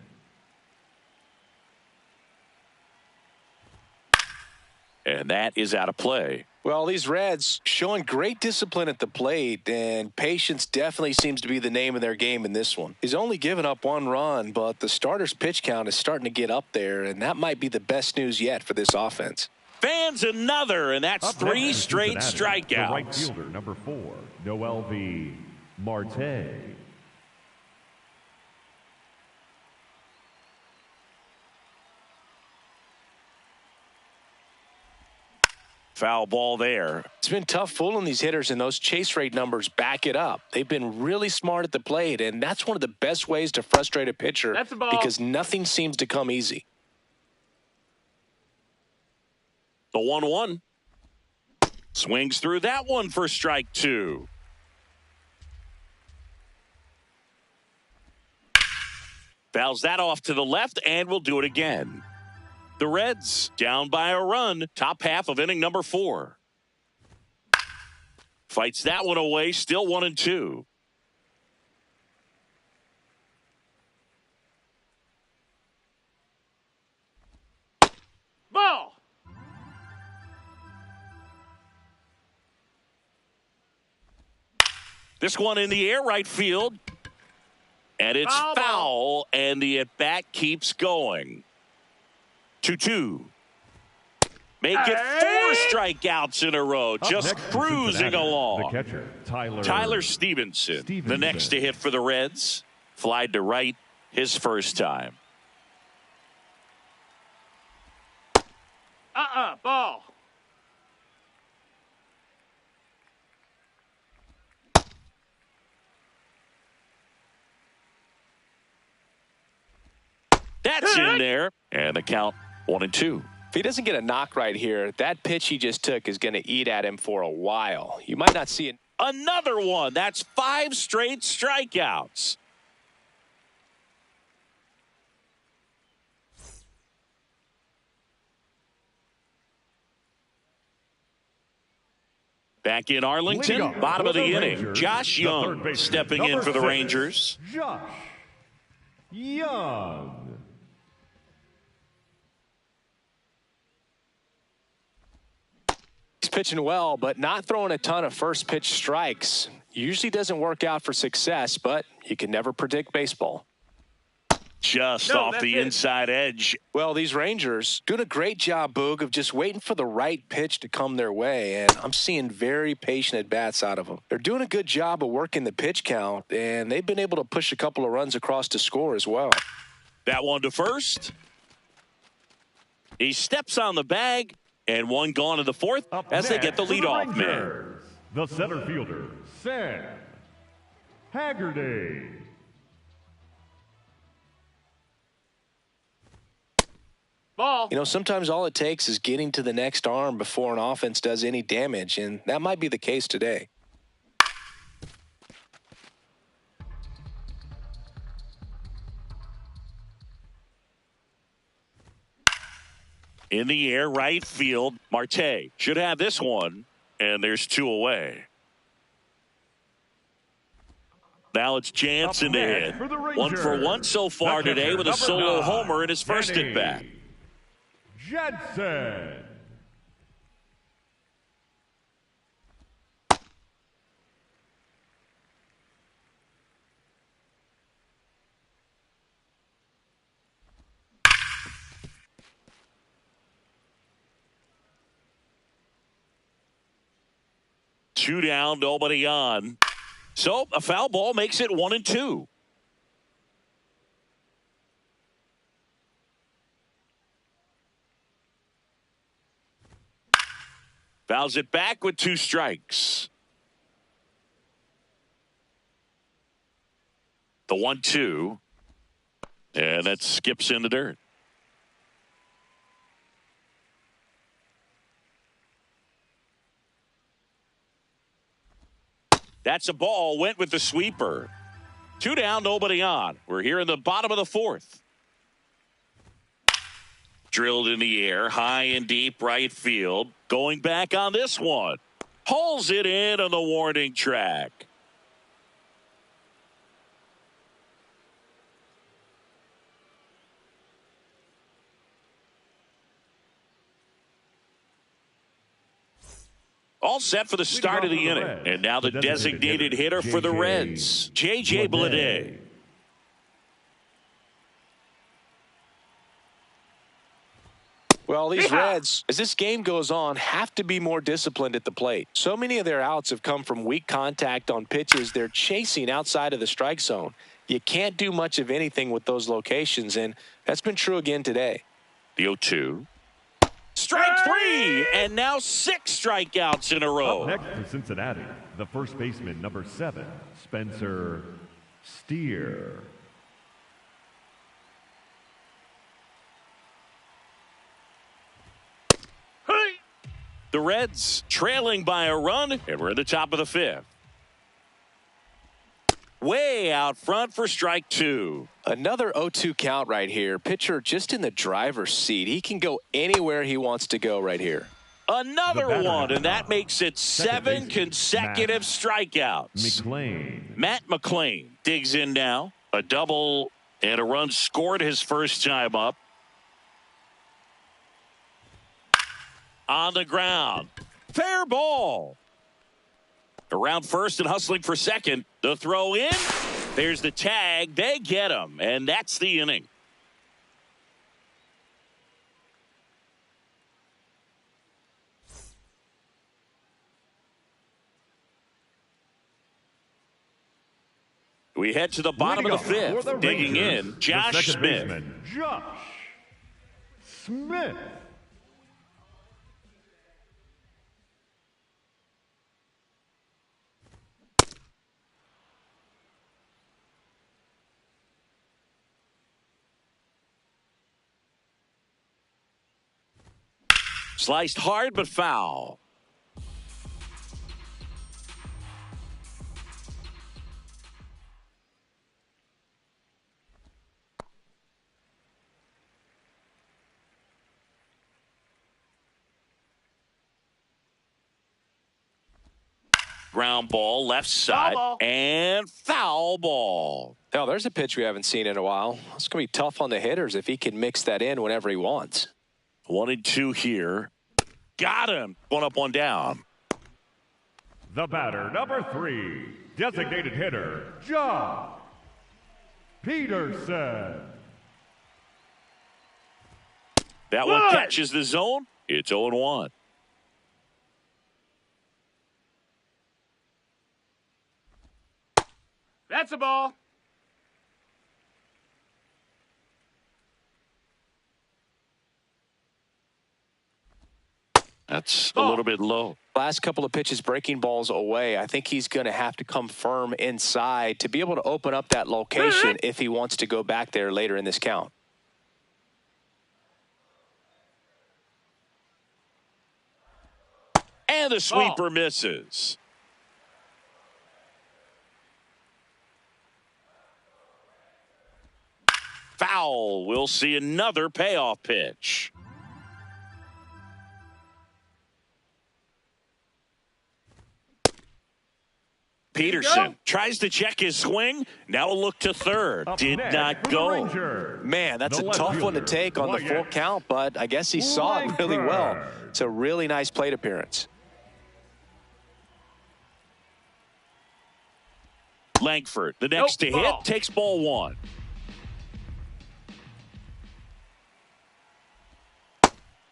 And that is out of play. Well, these Reds showing great discipline at the plate, and patience definitely seems to be the name of their game in this one. He's only given up 1 run, but the starter's pitch count is starting to get up there, and that might be the best news yet for this offense. Fans another, and that's Up 3 next, straight Cincinnati, the right strikeouts. fielder, number 4, Noel V. Marte. Foul ball there. It's been tough fooling these hitters, and those chase rate numbers back it up. They've been really smart at the plate, and that's one of the best ways to frustrate a pitcher That's a ball. because nothing seems to come easy. The 1-1. Swings through that one for strike 2. Fouls that off to the left, and will do it again. The Reds down by a run, top half of inning number 4. Fights that one away, still 1-2. Ball. This one in the air, right field. And it's Foul foul, ball. and the at-bat keeps going. 2-2. Make it 4 strikeouts in a row, Up just next for cruising Cincinnati, along. The catcher, Tyler Stevenson, the next to hit for the Reds. Flied to right his first time. Ball. That's in there, and the count 1-2. If he doesn't get a knock right here, that pitch he just took is going to eat at him for a while. You might not see it. Another one. That's 5 straight strikeouts. Back in Arlington, Leading off bottom for of the the inning. Rangers, Josh the Young third baseman, stepping in number for the 6, Rangers. Josh Young. He's pitching well, but not throwing a ton of first pitch strikes. Usually doesn't work out for success, but you can never predict baseball. Just off the inside edge. Well, these Rangers doing a great job, Boog, of just waiting for the right pitch to come their way, and I'm seeing very patient at-bats out of them. They're doing a good job of working the pitch count, and they've been able to push a couple of runs across to score as well. That one to first. He steps on the bag, and one gone in the fourth as they get the leadoff man. The center fielder, Sam Haggerty. Ball. You know, sometimes all it takes is getting to the next arm before an offense does any damage, and that might be the case today. In the air, right field. Marte should have this one, and there's two away. Now it's Jansen to hit. 1 for 1 so far today with a solo homer in his first at-bat. Jansen. Two down, nobody on. So a foul ball makes it 1-2. Fouls it back with 2 strikes. The 1-2. And that skips in the dirt. That's a ball. Went with the sweeper. 2 down, nobody on. We're here in the bottom of the fourth. Drilled in the air, high and deep right field. Going back on this one. Hauls it in on the warning track. All set for the start of the inning. And now the designated hitter for the Reds, J.J. Bleday. Well, these Reds, as this game goes on, have to be more disciplined at the plate. So many of their outs have come from weak contact on pitches they're chasing outside of the strike zone. You can't do much of anything with those locations, and that's been true again today. The 0-2. Strike 3, and now 6 strikeouts in a row. Up next for Cincinnati, the first baseman, number 7, Spencer Steer. The Reds trailing by a run, and we're at the top of the 5th. Way out front for strike 2. Another 0-2 count right here. Pitcher just in the driver's seat. He can go anywhere he wants to go right here. Another one, and that makes it 7 consecutive strikeouts. Matt McLain digs in now. A double and a run scored his first time up. On the ground. Fair ball. Around first and hustling for second. The throw in. There's the tag. They get him. And that's the inning. We head to the bottom of the 5th. Digging in, Josh Smith. Josh Smith. Sliced hard but foul. Ground ball, left side, and foul ball. Now, there's a pitch we haven't seen in a while. It's going to be tough on the hitters if he can mix that in whenever he wants. 1-2 here. Got him. 1 up, 1 down. The batter, number 3, designated hitter, Josh Peterson. That one catches the zone. It's 0-1. That's a ball. That's a little bit low. Last couple of pitches breaking balls away. I think he's going to have to come firm inside to be able to open up that location if he wants to go back there later in this count. And the sweeper misses. Foul. We'll see another payoff pitch. Peterson tries to check his swing. Now a look to third. Did not go. Man, that's a tough one to take on the full count, but I guess he saw it really well. It's a really nice plate appearance. Langford, the next to hit, takes ball one.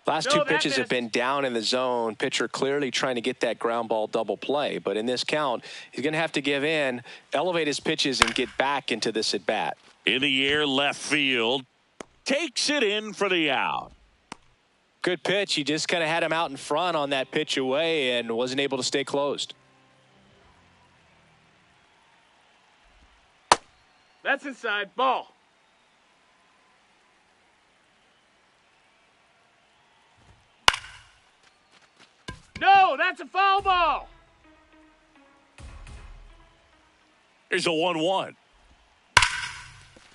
Last two pitches have been down in the zone. Pitcher clearly trying to get that ground ball double play. But in this count, he's going to have to give in, elevate his pitches, and get back into this at bat. In the air, left field. Takes it in for the out. Good pitch. He just kind of had him out in front on that pitch away and wasn't able to stay closed. That's inside. Ball. No, that's a foul ball. There's a 1-1.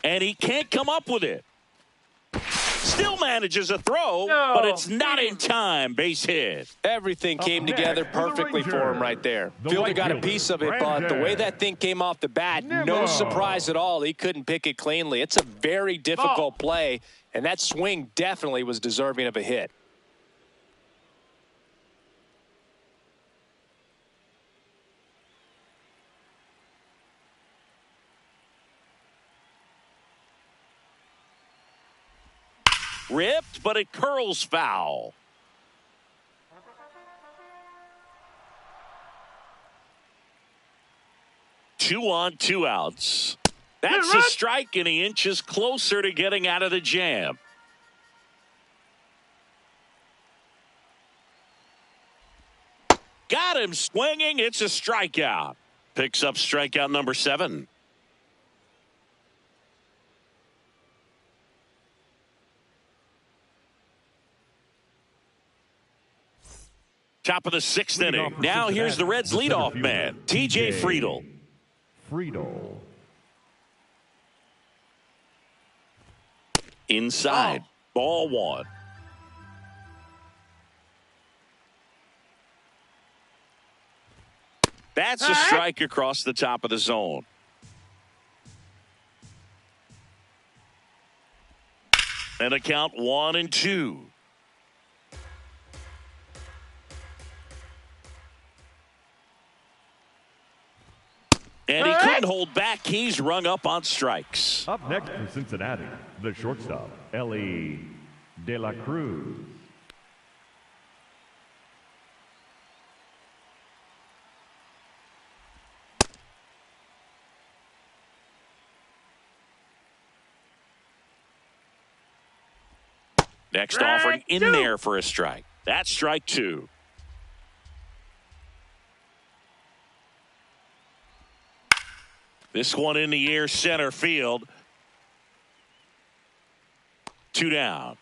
And he can't come up with it. Still manages a throw, but it's not in time. Base hit. Everything came together perfectly for him right there. Fielder got a piece of it, but the way that thing came off the bat, no surprise at all. He couldn't pick it cleanly. It's a very difficult play, and that swing definitely was deserving of a hit. Ripped, but it curls foul. Two on, two outs. That's a strike, and he inches closer to getting out of the jam. Got him swinging. It's a strikeout. Picks up strikeout number 7. Top of the 6th inning. Now here's the Reds' leadoff man, TJ Friedl. Inside. Ball 1. That's a strike across the top of the zone. And a count 1-2. And he couldn't hold back. He's rung up on strikes. Up next for Cincinnati, the shortstop, Elly De La Cruz. Next offering in there for a strike. That's strike 2. This one in the air, center field. 2 down.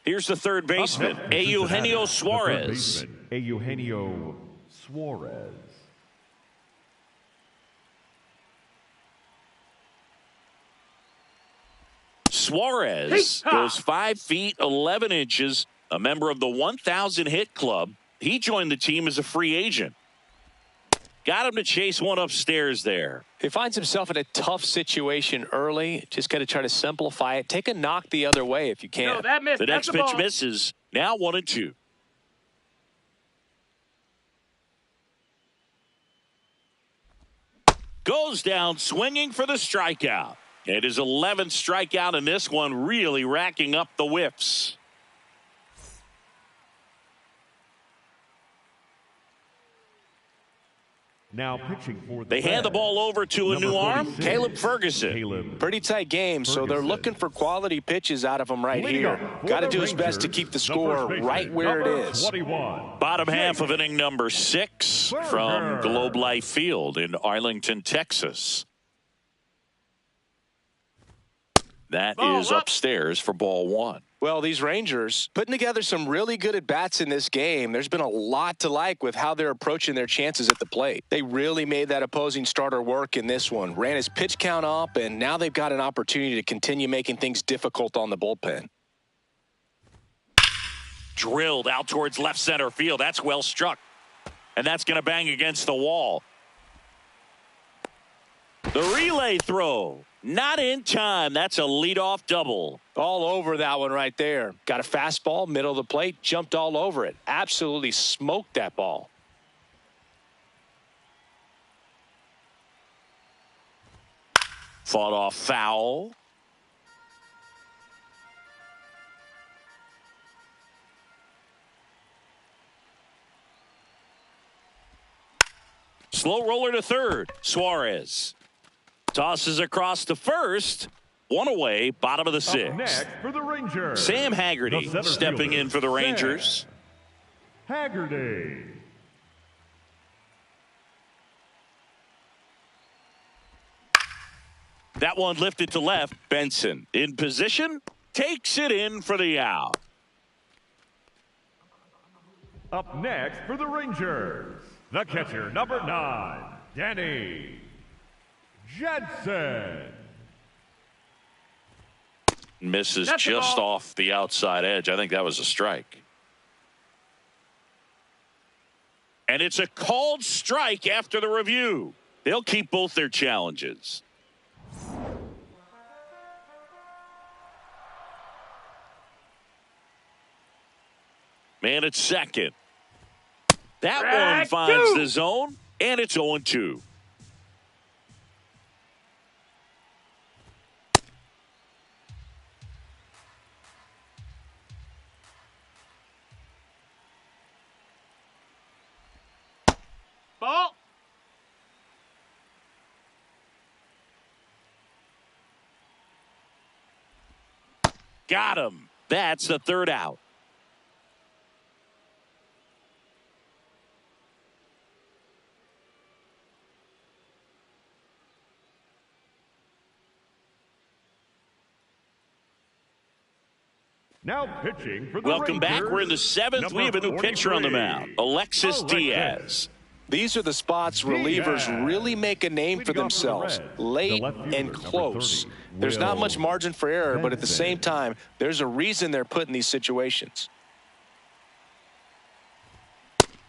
Here's the third baseman, Eugenio Suarez. Eugenio Suarez. Suarez goes 5 feet 11 inches, a member of the 1,000 hit club. He joined the team as a free agent. Got him to chase one upstairs there. He finds himself in a tough situation early. Just got to try to simplify it. Take a knock the other way if you can. No, that missed. The next pitch misses. Now 1-2. goes down swinging for the strikeout. It is 11th strikeout in this one, really racking up the whiffs. Now pitching for They hand the ball over to a new arm, Caleb Ferguson. Pretty tight game, so they're looking for quality pitches out of him right here. Got to do his best to keep the score right where it is. Bottom half of inning number 6 from Globe Life Field in Arlington, Texas. That is upstairs for ball 1. Well, these Rangers putting together some really good at-bats in this game. There's been a lot to like with how they're approaching their chances at the plate. They really made that opposing starter work in this one. Ran his pitch count up, and now they've got an opportunity to continue making things difficult on the bullpen. Drilled out towards left center field. That's well struck. And that's going to bang against the wall. The relay throw. Not in time. That's a leadoff double. All over that one right there. Got a fastball, middle of the plate, jumped all over it. Absolutely smoked that ball. Fought off foul. Slow roller to third. Suarez tosses across to first. One away, bottom of the 6th. Next for the Rangers, Sam Haggerty stepping in for the Rangers. Haggerty. That one lifted to left. Benson in position, takes it in for the out. Up next for the Rangers, the catcher, number 9, Danny Jensen. Misses That's just off the outside edge. I think that was a strike. And it's a called strike after the review. They'll keep both their challenges. Man at second. That one finds the zone, and it's 0-2. Ball. Got him. That's the third out. Now pitching for the Welcome back. Rangers, We're in the 7th. We have a new pitcher on the mound, Alexis Diaz. These are the spots relievers really make a name for themselves, late and close. There's not much margin for error, but at the same time, there's a reason they're put in these situations.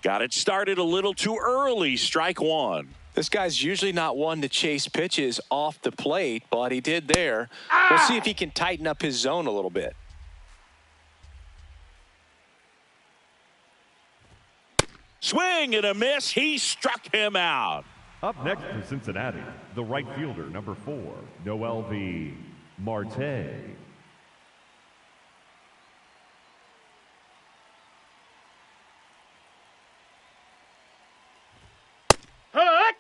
Got it started a little too early. Strike one. This guy's usually not one to chase pitches off the plate, but he did there. We'll see if he can tighten up his zone a little bit. Swing and a miss. He struck him out. Up next for Cincinnati, the right fielder, number 4, Noel V. Marte. Hook.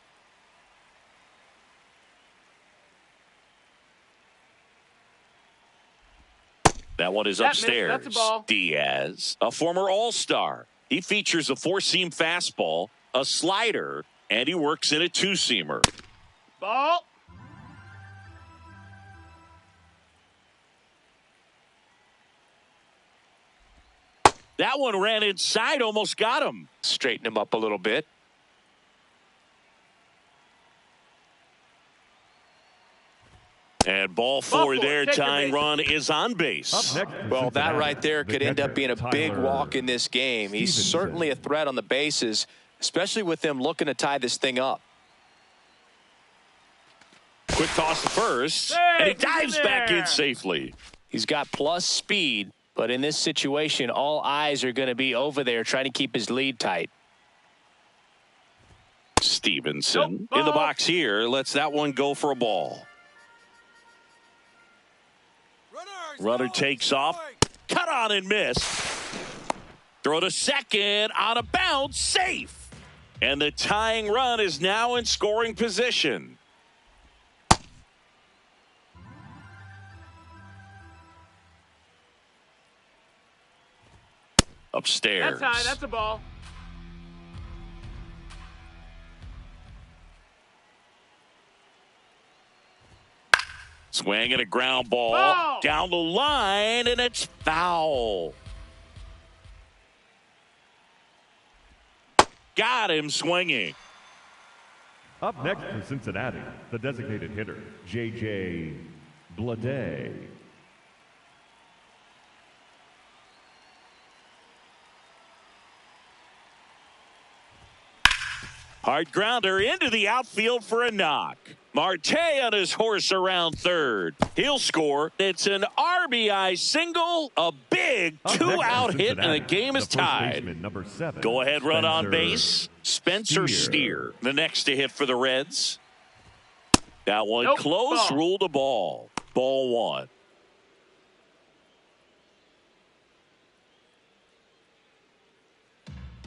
That one is That missed. upstairs. That's a ball. Diaz, a former All-Star. He features a 4-seam fastball, a slider, and he works in a 2-seamer. Ball. That one ran inside, almost got him. Straighten him up a little bit. And ball four there, tying run is on base. Well, that right there could end up being a big walk in this game. He's certainly a threat on the bases, especially with them looking to tie this thing up. Quick toss to first, and he dives back in safely. He's got plus speed, but in this situation, all eyes are going to be over there trying to keep his lead tight. Stevenson Nope. in the box here. Lets that one go for a ball. Runner takes off. Cut on and miss. Throw to second on a bounce. Safe. And the tying run is now in scoring position. Upstairs. That's high. That's a ball. Swing and a ground ball Ball. down the line, and it's foul. Got him swinging. Up next for Cincinnati, the designated hitter, J.J. Bleday. Hard grounder into the outfield for a knock. Marte on his horse around third. He'll score. It's an RBI single, a big Up next for two-out hit, and the Cincinnati, game is the first tied. baseman, number 7, Go-ahead run on Spencer base. Spencer Steer, the next to hit for the Reds. That one Nope. close, Ball. ruled a ball. Ball one.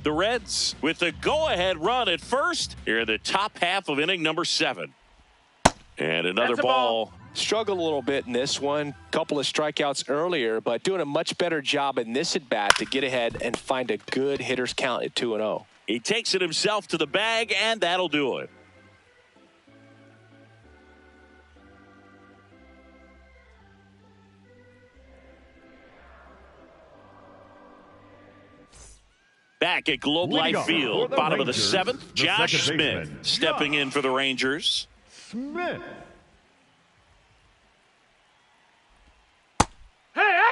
The Reds with the go-ahead run at first here in the top half of inning number 7. And another That's a ball. ball. Struggled a little bit in this one. Couple of strikeouts earlier, but doing a much better job in this at-bat to get ahead and find a good hitter's count at 2-0. He takes it himself to the bag, and that'll do it. Back at Globe Leading Life off Field, for the bottom of the Rangers, 7th, the Josh second Smith baseman, stepping Josh in for the Rangers. Smith. Hey,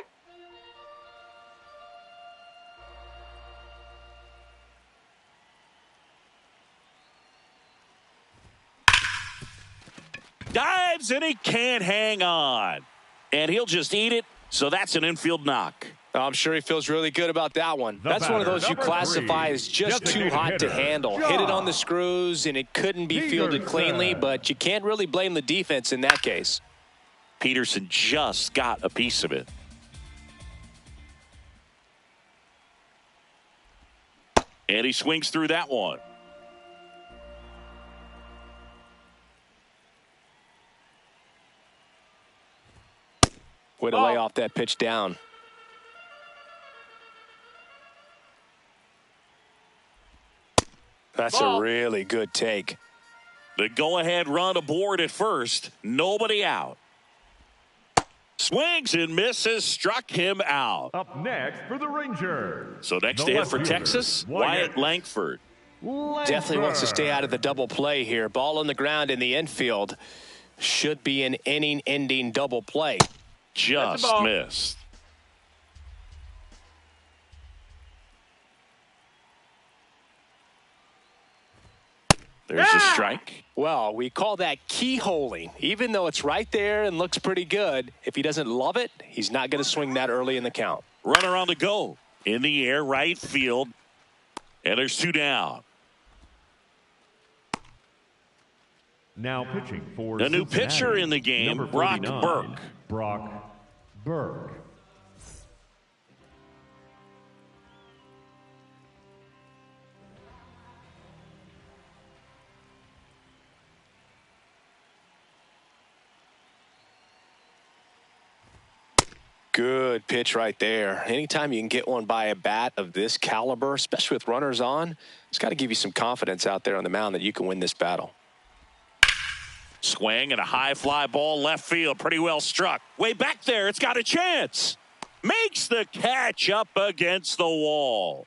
Dives, and he can't hang on. And he'll just eat it, so that's an infield knock. I'm sure he feels really good about that one. The That's one of batter, those you number classify 3, as just too designated hot to hitter, handle. Josh Hit it on the screws, and it couldn't be fielded cleanly, Peterson. but you can't really blame the defense in that case. Peterson just got a piece of it. And he swings through that one. Way to lay off that pitch down. That's a Ball. really good take. The go-ahead run aboard at first. Nobody out. Swings and misses. Struck him out. Up next for the Rangers. So next the to hit left for fielder, Texas, Wyatt Langford. Definitely wants to stay out of the double play here. Ball on the ground in the infield. Should be an inning-ending double play. Just ball. missed. There's a strike. Well, we call that keyholing. Even though it's right there and looks pretty good, if he doesn't love it, he's not going to swing that early in the count. Runner on the go. In the air, right field. And there's 2 down. Now pitching for A new Cincinnati, pitcher in the game, number Brock 49, Burke. Brock Burke. Good pitch right there. Anytime you can get one by a bat of this caliber, especially with runners on, it's got to give you some confidence out there on the mound that you can win this battle. Swing and a high fly ball left field. Pretty well struck. Way back there. It's got a chance. Makes the catch up against the wall.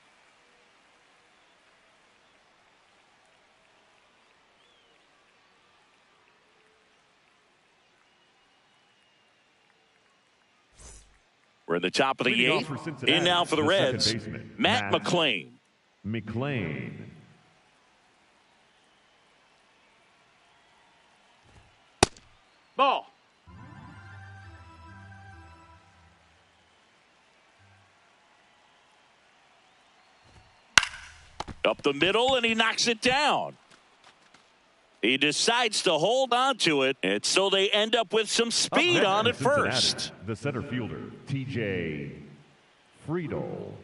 We're at the top of the Leading off 8th. for Cincinnati, In now for the the second Reds, baseman, Matt Matt McClain. McLean. ball. Up the middle, and he knocks it down. He decides to hold on to it, and so they end up with some speed on it first. The center fielder, T.J. Friedel.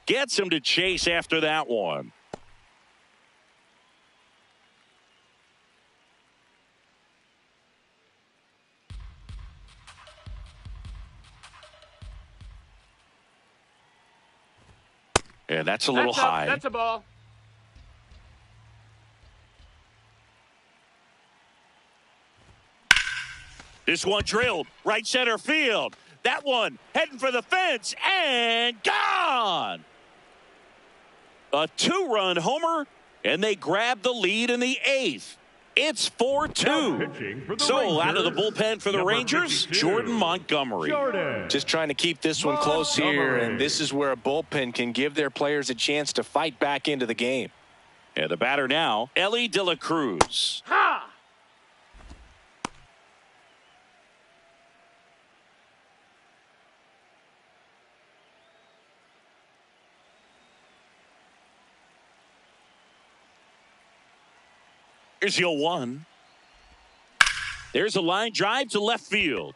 Gets him to chase after that one. And that's a little high. That's a ball. This one drilled right center field. That one heading for the fence and gone. A 2-run homer, and they grab the lead in the 8th. It's 4-2. So out of the bullpen for the Rangers, Jordan Montgomery. Just trying to keep this one close here, and this is where a bullpen can give their players a chance to fight back into the game. And the batter now, Elly De La Cruz. Ha! Here's the 0-1. There's a line drive to left field.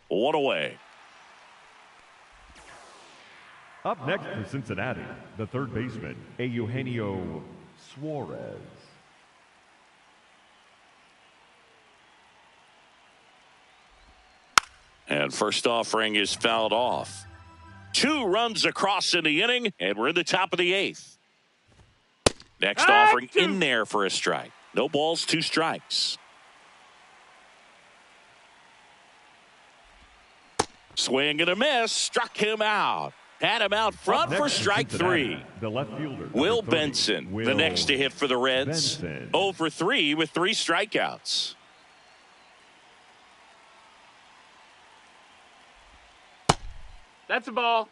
1 away. Up next for Cincinnati, the third baseman, Eugenio Suarez. And first offering is fouled off. 2 runs across in the inning, and we're in the top of the 8th. Next offering in there for a strike. No balls, 2 strikes. Swing and a miss. Struck him out. Had him out front for strike 3. The left fielder, Will Benson, the next to hit for the Reds. 0 for 3 with 3 strikeouts. That's a ball.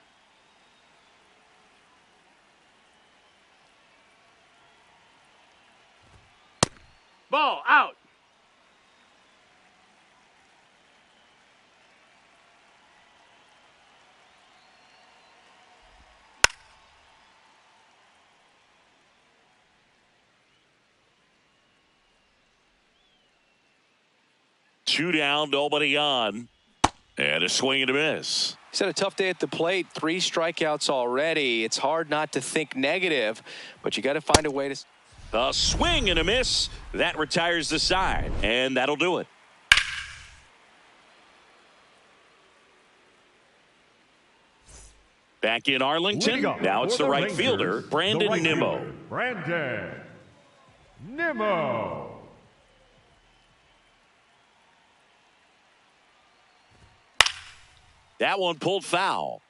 Ball out. Two down, nobody on. And a swing and a miss. He's had a tough day at the plate. 3 strikeouts already. It's hard not to think negative, but you got to find a way to. A swing and a miss. That retires the side, and that'll do it. Back in Arlington. Now it's the right fielder, Brandon Nimmo. Brandon Nimmo. That one pulled foul.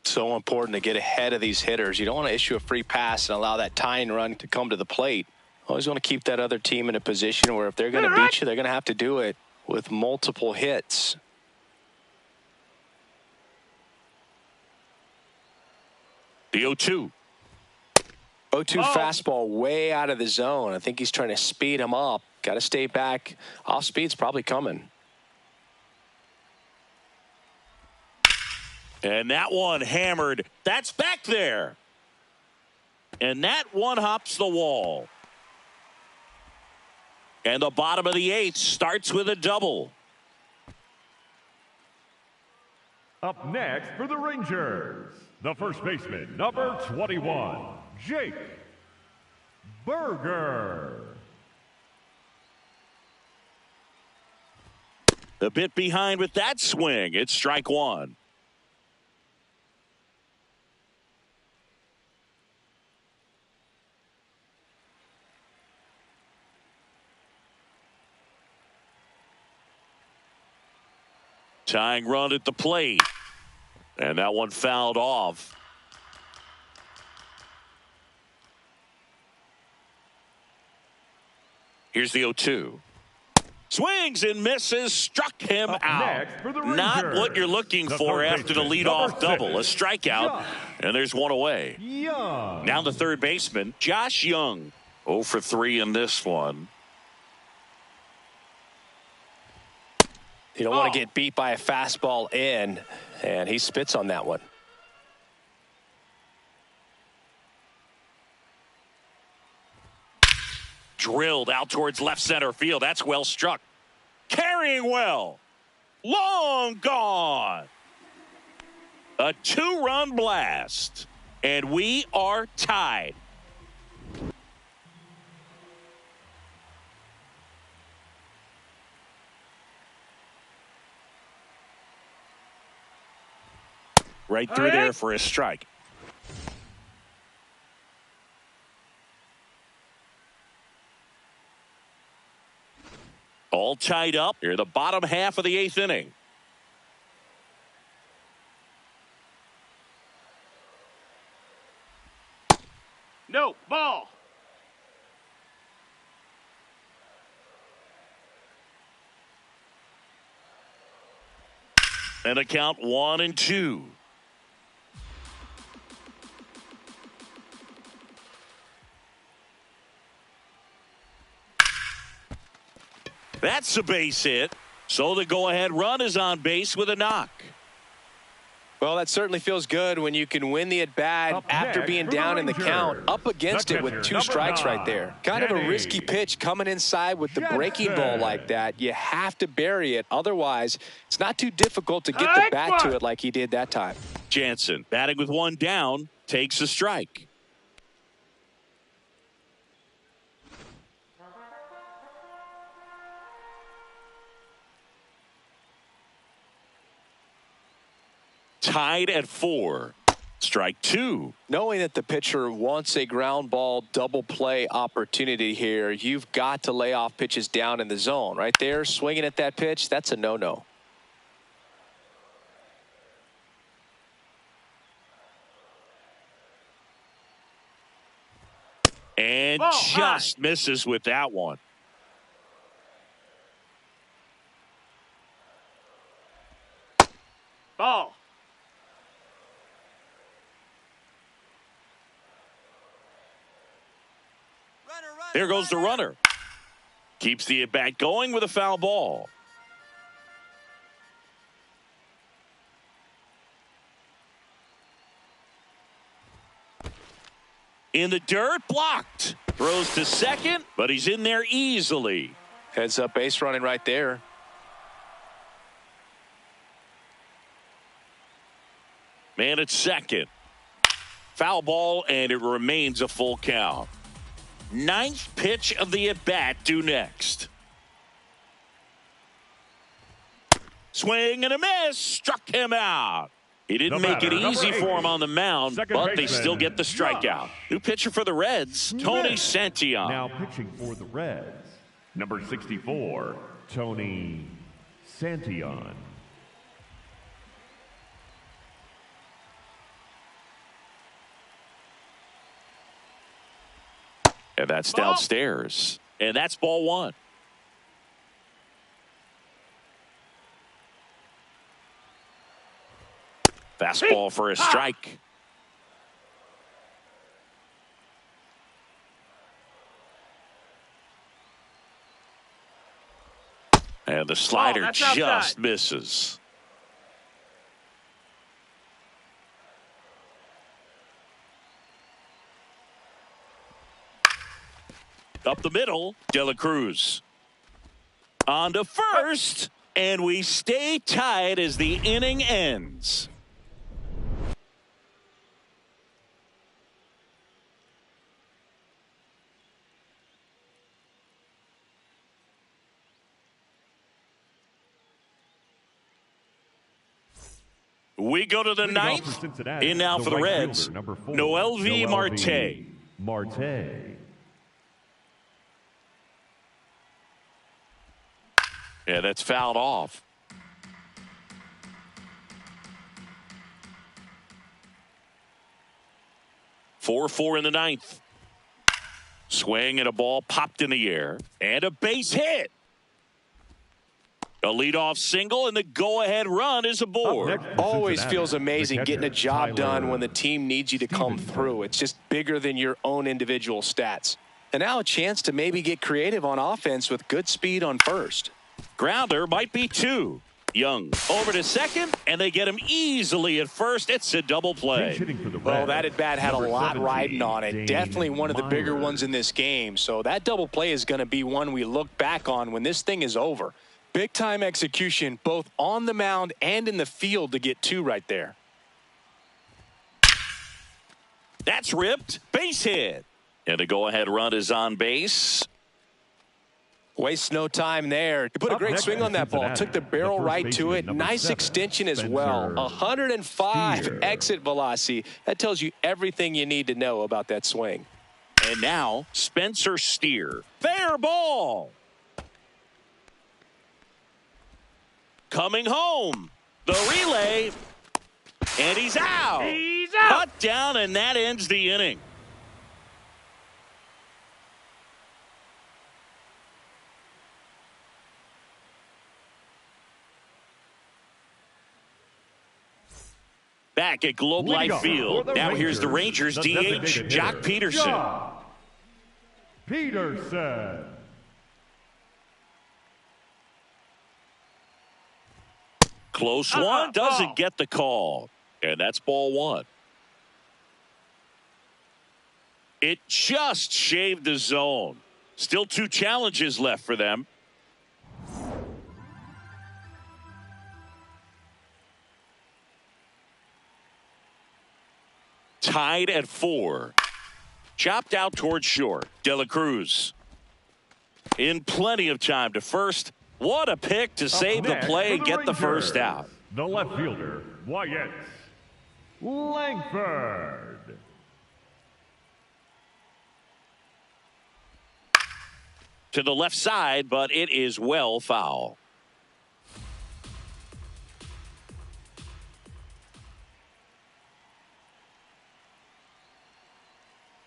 So important to get ahead of these hitters. You don't want to issue a free pass and allow that tying run to come to the plate. Always want to keep that other team in a position where if they're going to beat you, they're going to have to do it with multiple hits. The 0-2. 0-2 fastball way out of the zone. I think he's trying to speed him up. Got to stay back. Off speed's probably coming. And that one hammered. That's back there. And that one hops the wall. And the bottom of the 8th starts with a double. Up next for the Rangers, the first baseman, number 21, Jake Burger. A bit behind with that swing. It's strike 1. Tying run at the plate. And that one fouled off. Here's the 0-2. Swings and misses. Struck him out. Not what you're looking for after the leadoff double. A strikeout. And there's one away. Now the third baseman, Josh Young. 0 for 3 in this one. You don't want to get beat by a fastball in, and he spits on that one. drilled out towards left center field. That's well struck. Carrying well. Long gone. A 2-run blast. And we are tied. Right through there for a strike. All tied up here, the bottom half of the 8th inning. No, ball. And a count 1-2. That's a base hit. So the go-ahead run is on base with a knock. Well, that certainly feels good when you can win the at-bat after being down in the count. Up against it with 2 strikes right there. Kind of a risky pitch coming inside with the breaking ball like that. You have to bury it. Otherwise, it's not too difficult to get the bat to it like he did that time. Jansen, batting with 1 down, takes a strike. Tied at 4. Strike 2. Knowing that the pitcher wants a ground ball double play opportunity here, you've got to lay off pitches down in the zone. Right there, swinging at that pitch, that's a no-no. And just misses with that one. Ball. There goes the runner. Keeps the at-bat going with a foul ball. In the dirt, blocked. Throws to second, but he's in there easily. Heads up base running right there. Man at second. Foul ball, and it remains a full count. 9th pitch of the at-bat due next. Swing and a miss. Struck him out. He didn't make it easy for him on the mound, but they still get the strikeout. New pitcher for the Reds, Tony Santillan. Now pitching for the Reds, number 64, Tony Santillan. And that's downstairs. And that's ball 1. Fastball for a strike. And the slider just misses. Up the middle, De La Cruz. On to first, and we stay tied as the inning ends. We go to the 9th. In now for the Reds, Noelvi Marte. Yeah, that's fouled off. Four in the 9th. Swing and a ball popped in the air. And a base hit. A leadoff single, and the go-ahead run is aboard. Always feels amazing getting a job done when the team needs you to come through. It's just bigger than your own individual stats. And now a chance to maybe get creative on offense with good speed on first. Grounder might be 2. Young over to second, and they get him easily at first. It's a double play. Well, that at bat had a lot riding on it. Definitely one of the bigger ones in this game. So that double play is going to be one we look back on when this thing is over. Big time execution both on the mound and in the field to get two right there. That's ripped. Base hit. And the go-ahead run is on base. Wastes no time there. He put a great swing on that ball. Took the barrel right to it. Nice extension as well. 105 exit velocity. That tells you everything you need to know about that swing. And now Spencer Steer. Fair ball. Coming home. The relay. And he's out. He's out. Cut down, and that ends the inning. Back at Globe Life Field. Now here's the Rangers DH, Joc Pederson. Joc Pederson. Close one, doesn't get the call. And that's ball one. It just shaved the zone. Still two challenges left for them. Tied at 4. Chopped out towards short. De La Cruz in plenty of time to first. What a pick to save the play and get the first out. The left fielder, Wyatt Langford. To the left side, but it is well foul.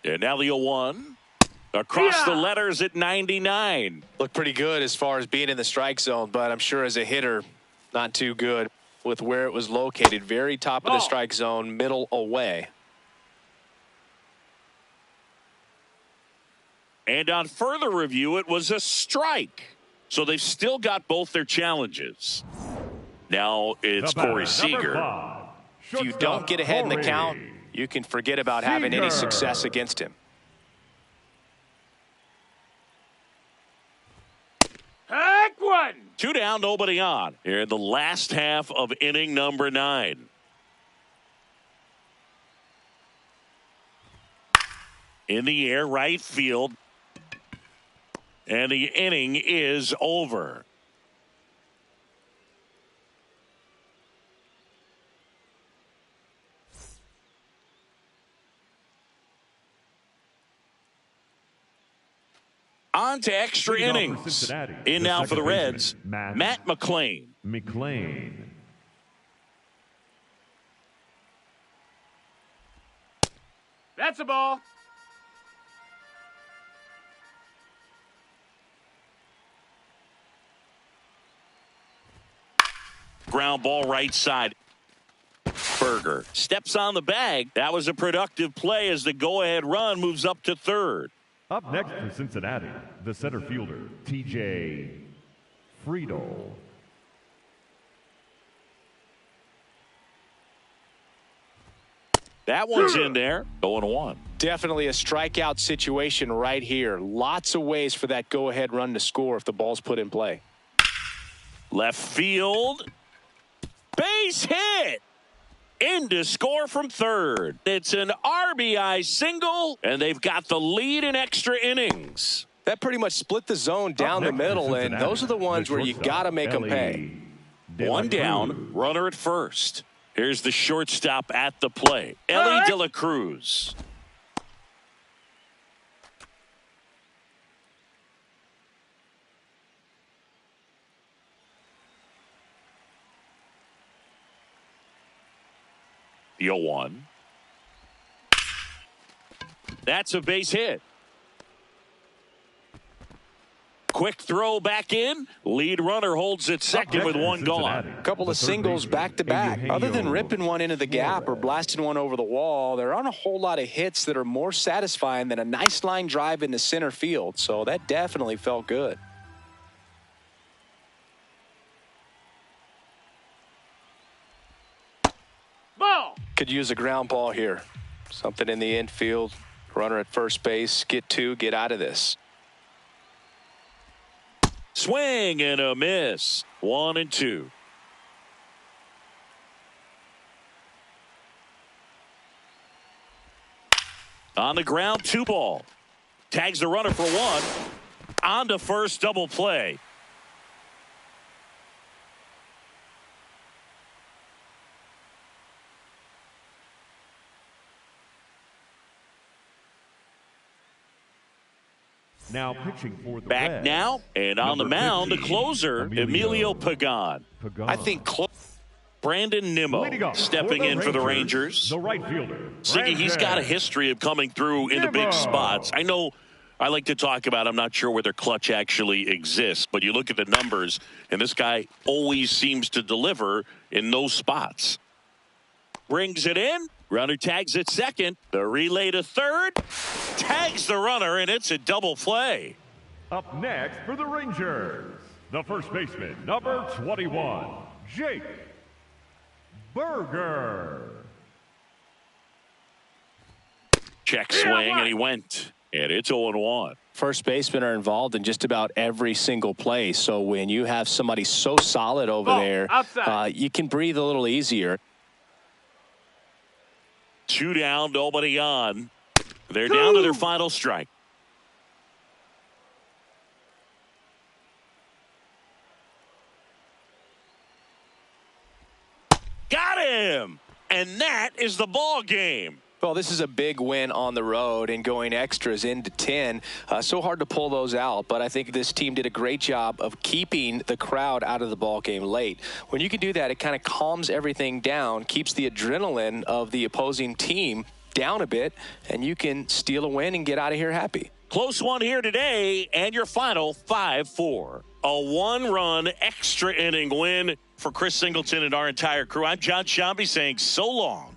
And now the 0-1. Across the letters at 99. Looked pretty good as far as being in the strike zone, but I'm sure as a hitter, not too good with where it was located. Very top of the strike zone, middle away. And on further review, it was a strike. So they've still got both their challenges. Now it's Corey Seager. If you don't get ahead in the count, you can forget about having any success against him. Heck one. 2 down, nobody on. Here in the last half of inning number 9. In the air, right field. And the inning is over. On to extra innings. In now for the Reds, Matt McLain. That's a ball. Ground ball right side. Berger steps on the bag. That was a productive play as the go-ahead run moves up to third. Up next for Cincinnati, the center fielder, TJ Friedel. That one's in there. 0-1. Definitely a strikeout situation right here. Lots of ways for that go-ahead run to score if the ball's put in play. Left field. Base hit. In to score from third. It's an RBI single, and they've got the lead in extra innings. That pretty much split the zone down the middle, and those are the ones where you got to make them pay. One down, runner at first. Here's the shortstop at the plate, Elly De La Cruz. The 0-1. That's a base hit. Quick throw back in. Lead runner holds it second with one gone. A couple of singles back to back. Other than ripping one into the gap or blasting one over the wall, there aren't a whole lot of hits that are more satisfying than a nice line drive into center field. So that definitely felt good. could use a ground ball here. Something in the infield. Runner at first base. Get 2. Get out of this. Swing and a miss. 1-2. On the ground, 2 ball. Tags the runner for 1. On to first, double play. Now pitching for the Back Reds, now, and on the number mound, the 15, closer, Emilio Pagan. I think Brandon Nimmo Leading off stepping in for the Rangers. The right fielder. Siggy, he's got a history of coming through in the big Nimmo. spots. I know I like to talk about, I'm not sure whether clutch actually exists, but you look at the numbers, and this guy always seems to deliver in those spots. Brings it in. Runner tags at second. The relay to third. Tags the runner, and it's a double play. Up next for the Rangers, the first baseman, number 21, Jake Burger. Check swing, and he went. And it's 0-1. First basemen are involved in just about every single play. So when you have somebody so solid over there, you can breathe a little easier. 2 down, nobody on. They're down to their final strike. Got him! And that is the ball game. Well, this is a big win on the road and going extras into 10. So hard to pull those out, but I think this team did a great job of keeping the crowd out of the ball game late. When you can do that, it kind of calms everything down, keeps the adrenaline of the opposing team down a bit, and you can steal a win and get out of here happy. Close one here today, and your final 5-4. A 1-run extra inning win for Chris Singleton and our entire crew. I'm John Shambi saying so long.